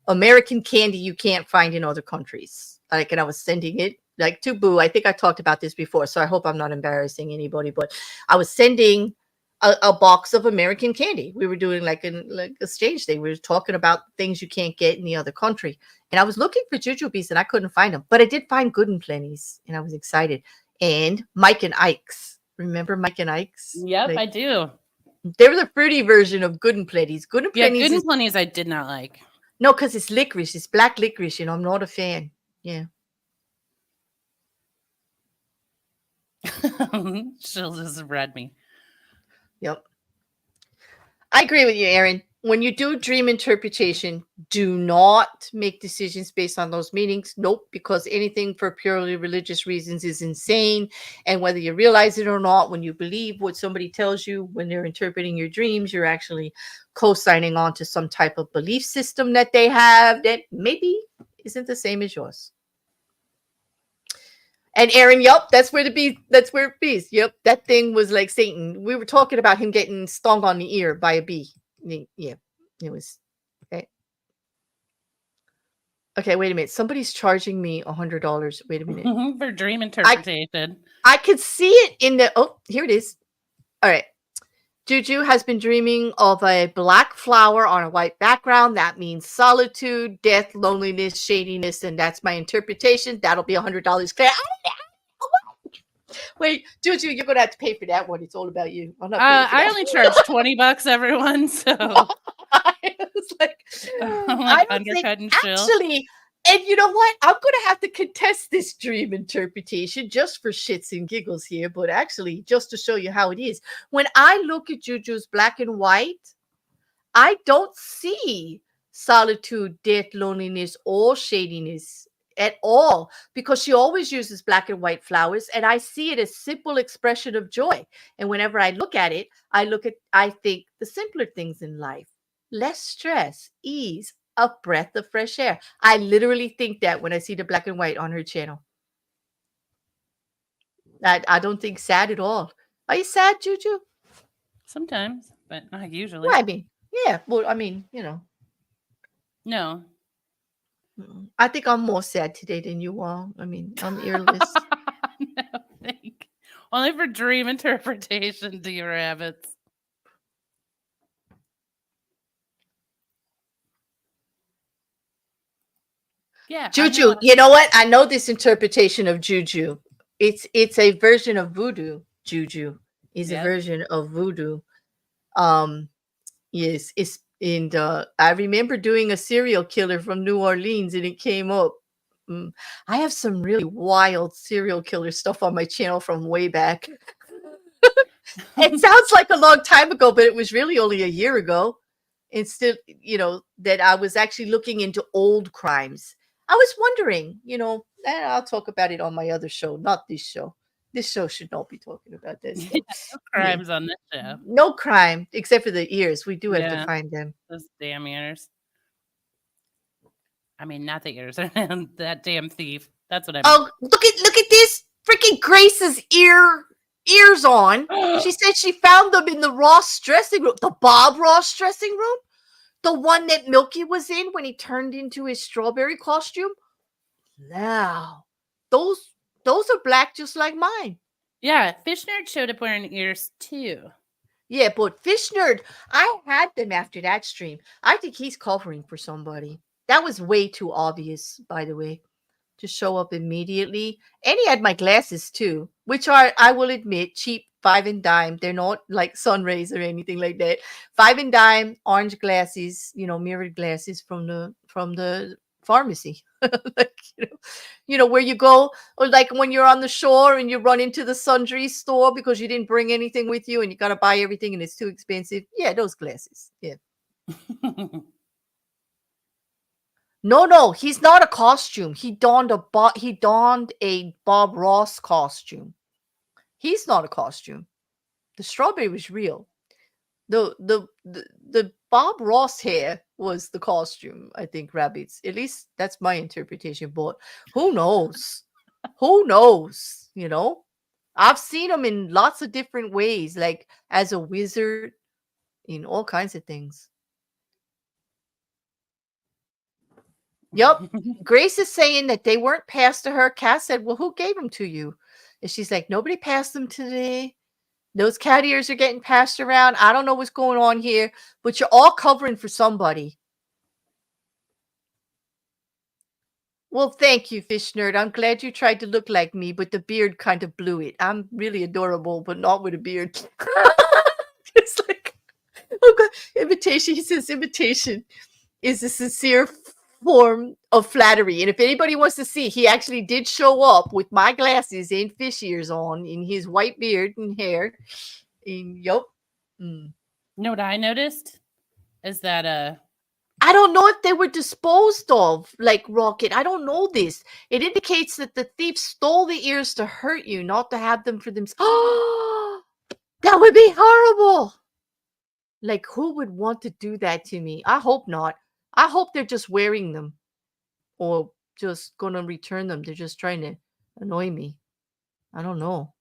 American candy you can't find in other countries. Like, and I was sending it like to Boo. I think I talked about this before, so I hope I'm not embarrassing anybody. But I was sending a box of American candy. We were doing like an like exchange thing. We were talking about things you can't get in the other country. And I was looking for JuJu Bees and I couldn't find them, but I did find Good and Plenty's, and I was excited. And Mike and Ike's. Remember Mike and Ike's? Yep, I Like, do. they were the fruity version of Good and Plenty's. Good and Yeah, Plenty's Good and is Plenty's I did not like. no, because it's licorice. It's black licorice, and I'm not a fan. Yeah. She'll just read me. Yep. I agree with you, Aaron. When you do dream interpretation, do not make decisions based on those meanings. Nope, because anything for purely religious reasons is insane. And whether you realize it or not, when you believe what somebody tells you when they're interpreting your dreams, you're actually co-signing on to some type of belief system that they have that maybe isn't the same as yours. And Aaron, yep, that's where it bees. Yep, that thing was like Satan. We were talking about him getting stung on the ear by a bee. Yeah, it was. Okay. Okay, wait a minute. Somebody's charging me $100. Wait a minute. For dream interpretation. I could see it in the. Oh, here it is. All right. JuJu has been dreaming of a black flower on a white background. That means solitude, death, loneliness, shadiness, and that's my interpretation. That'll be $100. Claire. Wait, JuJu, you're gonna have to pay for that one. It's all about you. I'm not paying for I that. only charge $20, everyone. So I was like, I don't think undercut and chill. actually. And you know what? I'm gonna have to contest this dream interpretation just for shits and giggles here, but actually, just to show you how it is. When I look at JuJu's black and white, I don't see solitude, death, loneliness, or shadiness at all, because she always uses black and white flowers, and I see it as simple expression of joy. And whenever I look at it, I think the simpler things in life: less stress, ease, a breath of fresh air. I literally think that when I see the black and white on her channel. I don't think sad at all. Are you sad, JuJu? Sometimes, but not usually. Well, I mean, yeah. Well, I mean, No. I think I'm more sad today than you are. I mean, I'm earless. No, thank. Only for dream interpretation do you rabbits. Yeah. JuJu, you know what? I know this interpretation of JuJu. It's a version of voodoo. JuJu is a version of voodoo. Yes, it's in I remember doing a serial killer from New Orleans and it came up. I have some really wild serial killer stuff on my channel from way back. It sounds like a long time ago, but it was really only a year ago. Instead, that I was actually looking into old crimes. I was wondering, and I'll talk about it on my other show, not this show. This show should not be talking about this. Yeah, no crimes on this show. No crime, except for the ears. We do have to find them. Those damn ears. I mean, not the ears. That damn thief. That's what I mean. Oh, look at this freaking Grace's ears on. She said she found them in the Ross dressing room, the Bob Ross dressing room, the one that Milky was in when he turned into his strawberry costume. Now, those are black just like mine. Yeah, Fish Nerd showed up wearing ears too. Yeah, but Fish Nerd, I had them after that stream. I think he's covering for somebody. That was way too obvious, by the way, to show up immediately. And he had my glasses too, which are, I will admit, cheap, 5 and dime. They're not like sun rays or anything like that. 5 and dime, orange glasses, mirrored glasses from the pharmacy. Like, where you go, or like when you're on the shore and you run into the sundry store because you didn't bring anything with you and you got to buy everything and it's too expensive. Yeah, those glasses. Yeah. No, he's not a costume. He donned a Bob Ross costume. He's not a costume. The strawberry was real. The Bob Ross hair was the costume, I think, rabbits. At least that's my interpretation. But who knows? Who knows? I've seen him in lots of different ways, like as a wizard, in all kinds of things. Yep. Grace is saying that they weren't passed to her. Cass said, "Well, who gave them to you?" And she's like, "Nobody passed them today. Those cat ears are getting passed around. I don't know what's going on here, but you're all covering for somebody." Well, thank you, Fish Nerd. I'm glad you tried to look like me, but the beard kind of blew it. I'm really adorable, but not with a beard. It's like, oh God, imitation. He says imitation is a sincere form of flattery. And if anybody wants to see, he actually did show up with my glasses and fish ears on in his white beard and hair. And yup. You know what I noticed is that I don't know if they were disposed of, like Rocket. I don't know this. It indicates that the thief stole the ears to hurt you, not to have them for themselves. Oh, that would be horrible. Like, who would want to do that to me? I hope not. I hope they're just wearing them or just going to return them. They're just trying to annoy me. I don't know.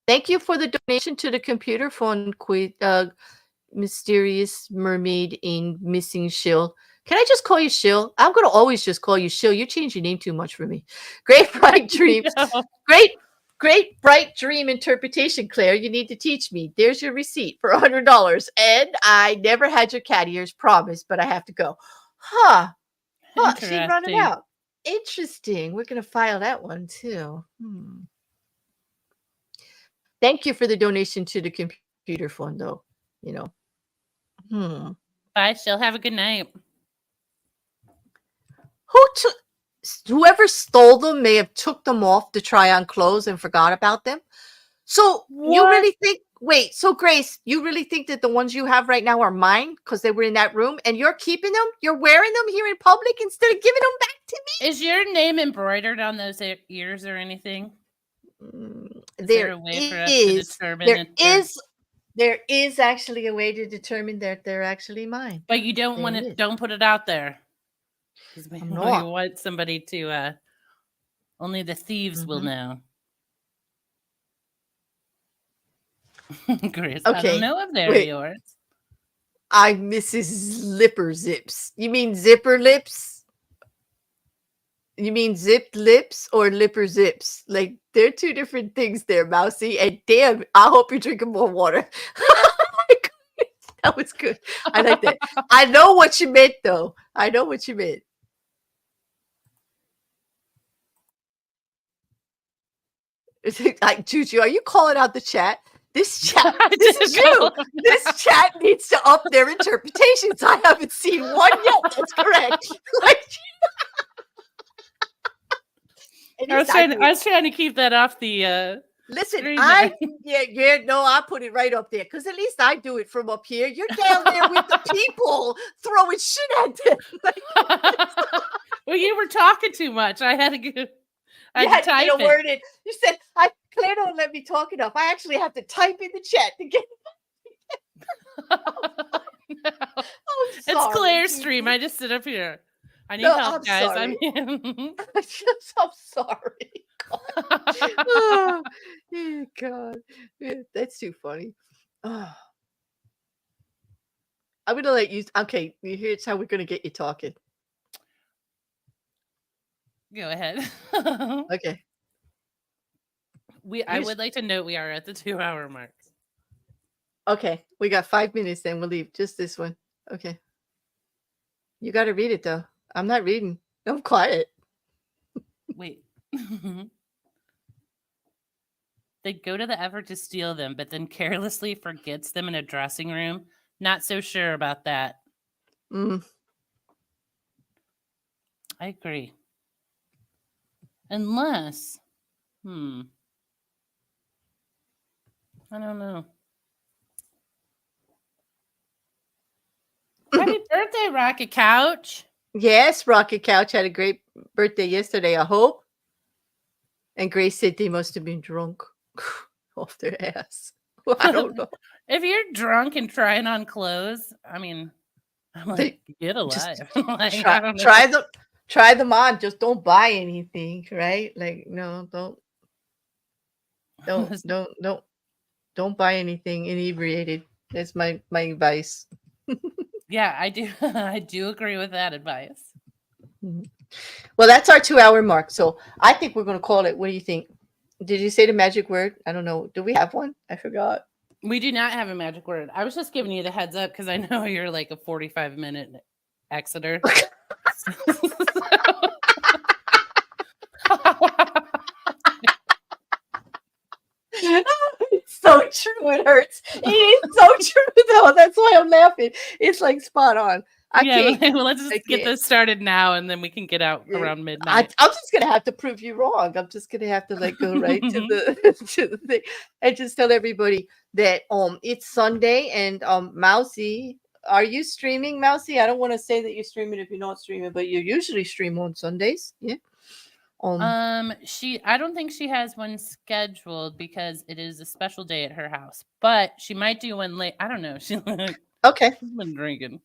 Thank you for the donation to the computer fund, Mysterious Mermaid in Missing Shill. Can I just call you Shill? I'm going to always just call you Shill. You change your name too much for me. Great bright dreams. No. Great bright dream interpretation, Claire. You need to teach me. There's your receipt for $100. And I never had your cat ears, promise, but I have to go. Huh. She's running out. Interesting. We're going to file that one too. Thank you for the donation to the computer fund, though. You know. Bye. She'll have a good night. Whoever stole them may have took them off to try on clothes and forgot about them. So you really think? Wait. So Grace, you really think that the ones you have right now are mine because they were in that room, and you're keeping them? You're wearing them here in public instead of giving them back to me? Is your name embroidered on those ears or anything? Is there a way for us to determine there is actually a way to determine that they're actually mine. But you don't don't put it out there. Because we want somebody to only the thieves will know. Chris, okay. I don't know if they're yours. I'm Mrs. Lipper Zips. You mean zipper lips? You mean zipped lips or lipper zips? Like, they're two different things there, Mousy. And damn, I hope you're drinking more water. That was good. I like that. I know what you meant, though. I know what you meant. Like, JuJu, are you calling out the chat? This chat, this is true. This chat needs to up their interpretations. I haven't seen one yet. That's correct. I was trying to keep that off the. Listen, I put it right up there because at least I do it from up here. You're down there with the people throwing shit at them. Well, you were talking too much. I had to go. I had to type it. Word in. You said Claire don't let me talk enough. I actually have to type in the chat to get. No. It's Claire's stream. I just sit up here. I need help, guys. Sorry. I'm sorry. God. Oh, God. That's too funny. Oh. I'm going to let you. Okay, here's how we're going to get you talking. Go ahead. Okay. I would like to note we are at the 2-hour mark. Okay, we got 5 minutes, then we'll leave. Just this one. Okay. You got to read it, though. I'm not reading. I'm quiet. Wait. They go to the effort to steal them, but then carelessly forgets them in a dressing room. Not so sure about that. I agree. Unless, I don't know. Happy birthday, Rocket Couch. Yes, Rocket Couch had a great birthday yesterday, I hope. And Grace said they must have been drunk off their ass. Well, I don't know. If you're drunk and trying on clothes, I mean, I'm like, get alive. Try them on. Just don't buy anything, right? Like, no, don't. Don't buy anything inebriated. That's my advice. Yeah, I do. I do agree with that advice. Mhm. Well, that's our 2 hour mark. So I think we're going to call it. What do you think? Did you say the magic word? I don't know. Do we have one? I forgot. We do not have a magic word. I was just giving you the heads up because I know you're like a 45-minute exeter. It's so true. It hurts. It is so true, though. That's why I'm laughing. It's like spot on. I Yeah, can't. well, let's I just get can't. this started now, and then we can get out Yeah. around midnight. I'm just gonna have to prove you wrong. I'm just gonna have to like go right to the to the thing and just tell everybody that it's Sunday and Mousy, are you streaming, Mousy? I don't want to say that you're streaming if you're not streaming, but you usually stream on Sundays. Yeah. I don't think she has one scheduled because it is a special day at her house, but she might do one late. I don't know. She's Okay. been drinking.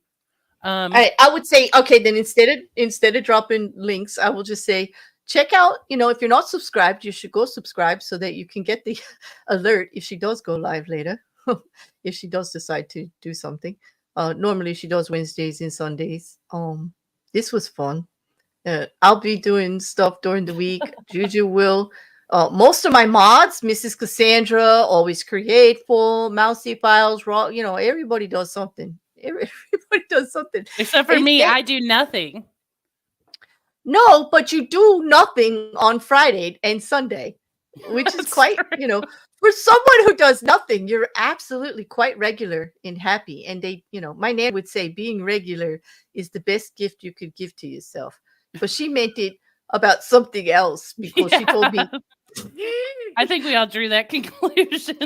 I would say, okay, then instead of dropping links, I will just say check out, if you're not subscribed, you should go subscribe so that you can get the alert if she does go live later. If she does decide to do something. Normally she does Wednesdays and Sundays. This was fun. I'll be doing stuff during the week. Juju will. Most of my mods, Mrs. Cassandra, Always Createful, Mousy Files, Raw, everybody does something. Everybody does something. Except for me, I do nothing. No, but you do nothing on Friday and Sunday, which is quite, for someone who does nothing, you're absolutely quite regular and happy. And my nan would say being regular is the best gift you could give to yourself. But she meant it about something else because she told me. I think we all drew that conclusion.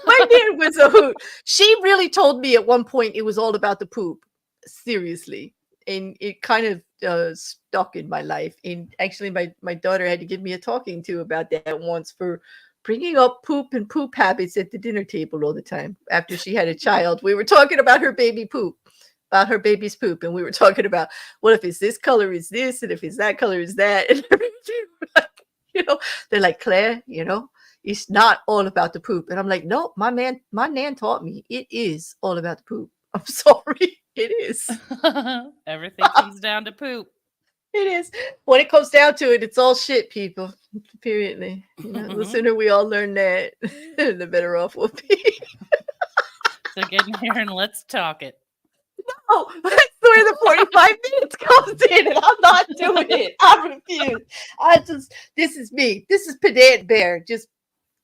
My nan was a hoot. She really told me at one point it was all about the poop. Seriously. And it kind of stuck in my life. And actually, my daughter had to give me a talking to about that once for bringing up poop and poop habits at the dinner table all the time. After she had a child, we were talking about her baby's poop. And we were talking about, what if it's this color is this, and if it's that color is that. And they're like, Claire, it's not all about the poop. And I'm like, no, my nan taught me it is all about the poop. I'm sorry. It is. Everything comes down to poop. It is. When it comes down to it, it's all shit, people. Apparently. The sooner we all learn that, the better off we'll be. So get in here and let's talk it. No, that's where the 45 minutes comes in, and I'm not doing it. I refuse. This is me. This is Pedant Bear. Just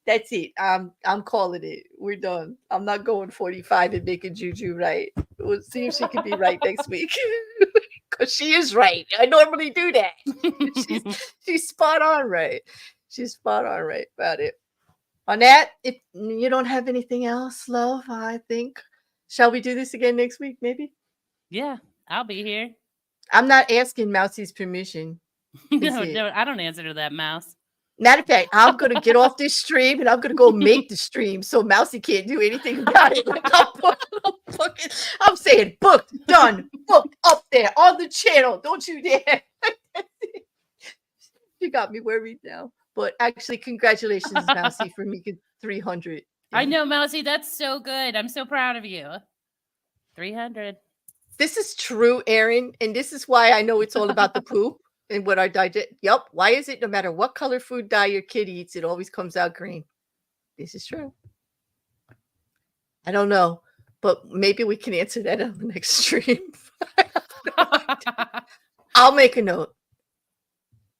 that's it. I'm calling it. We're done. I'm not going 45 and making Juju right. We'll see if she can be right next week. Because she is right. I normally do that. She's spot on right. She's spot on right about it. On that, if you don't have anything else, love, I think. Shall we do this again next week, maybe? Yeah, I'll be here. I'm not asking Mousy's permission. No, I don't answer to that mouse. Matter of fact, I'm going to get off this stream and I'm going to go make the stream so Mousy can't do anything about it. I'm saying booked, done, booked, up there on the channel. Don't you dare. You got me worried now. But actually, congratulations, Mousy, for making 300. I know, Mousy. That's so good. I'm so proud of you. 300. This is true, Erin. And this is why I know it's all about the poop and what our digest. Yep. Why is it no matter what color food dye your kid eats, it always comes out green? This is true. I don't know. But maybe we can answer that on the next stream. I'll make a note.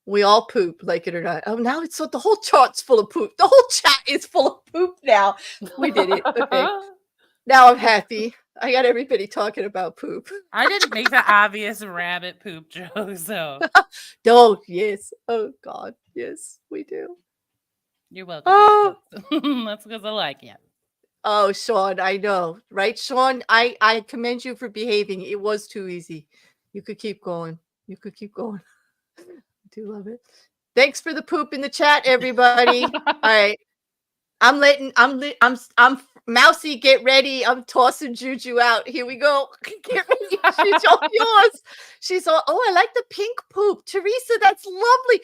We all poop, like it or not. Oh, now it's so the whole chart's full of poop. The whole chat is full of poop now. We did it. Okay. Now I'm happy. I got everybody talking about poop. I didn't make the obvious rabbit poop joke, so. Don't. Yes. Oh, God. Yes, we do. You're welcome. Oh. That's because I like you. Oh, Sean, I know. Right, Sean? I commend you for behaving. It was too easy. You could keep going. I do love it. Thanks for the poop in the chat, everybody. All right. I'm Mousy, get ready. I'm tossing Juju out. Here we go. Get ready. She's all yours. She's all, oh, I like the pink poop. Teresa, that's lovely.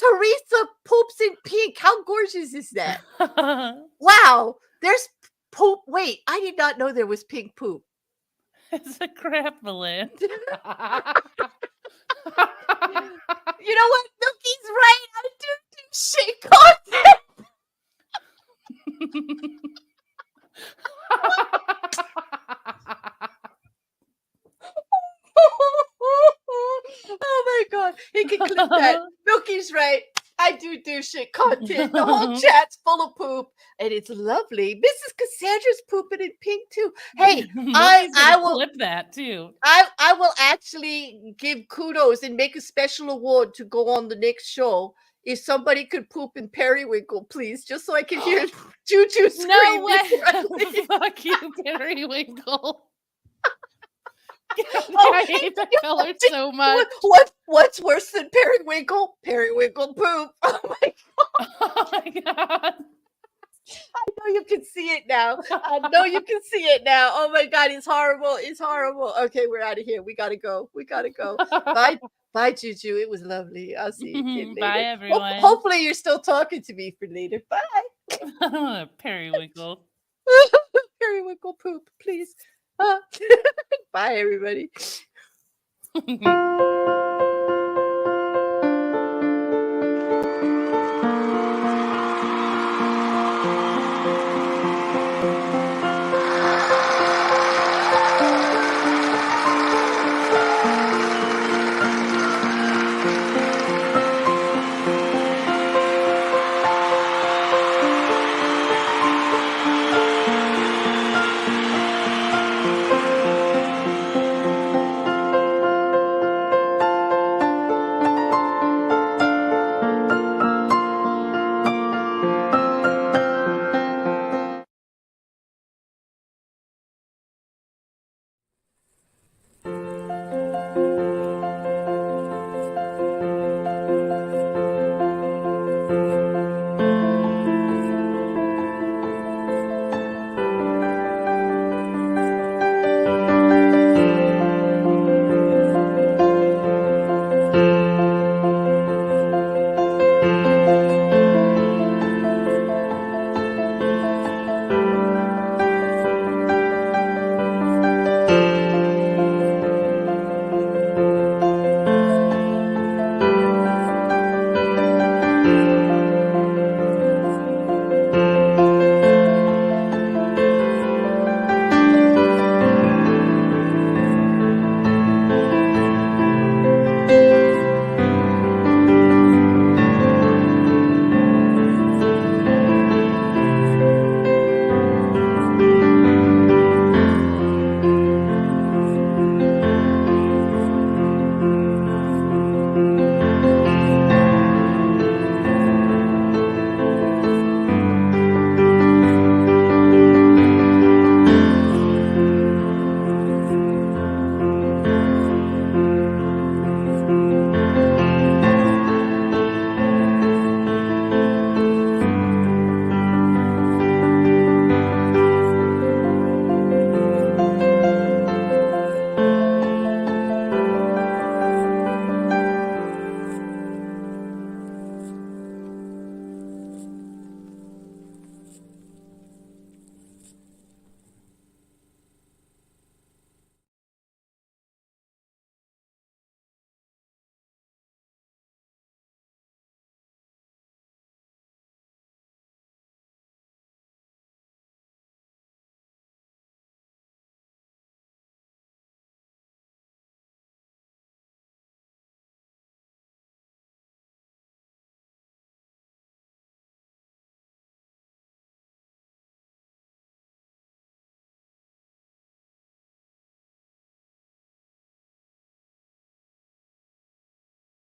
Teresa poops in pink. How gorgeous is that? Wow. There's poop. Wait, I did not know there was pink poop. It's a crap balloon. You know what? Milky's right. I do shit content. Oh my god. He can clip that. Milky's right. I do shit content. The whole chat's full of poop. And it's lovely. Mrs. Cassandra's pooping in pink too. Hey, I will clip that too. I will actually give kudos and make a special award to go on the next show. If somebody could poop in periwinkle, please, just so I can hear JuJu scream. No way! Fuck you, periwinkle. I hate the color so much. What's worse than periwinkle? Periwinkle poop. Oh my god! Oh my god! I know you can see it now. I know you can see it now. Oh my god, it's horrible. It's horrible. Okay, we're out of here. We gotta go. Bye, JuJu. It was lovely. I'll see you again later. Bye, everyone. Hopefully you're still talking to me for later. Bye. Periwinkle. Periwinkle poop, please. Bye, everybody.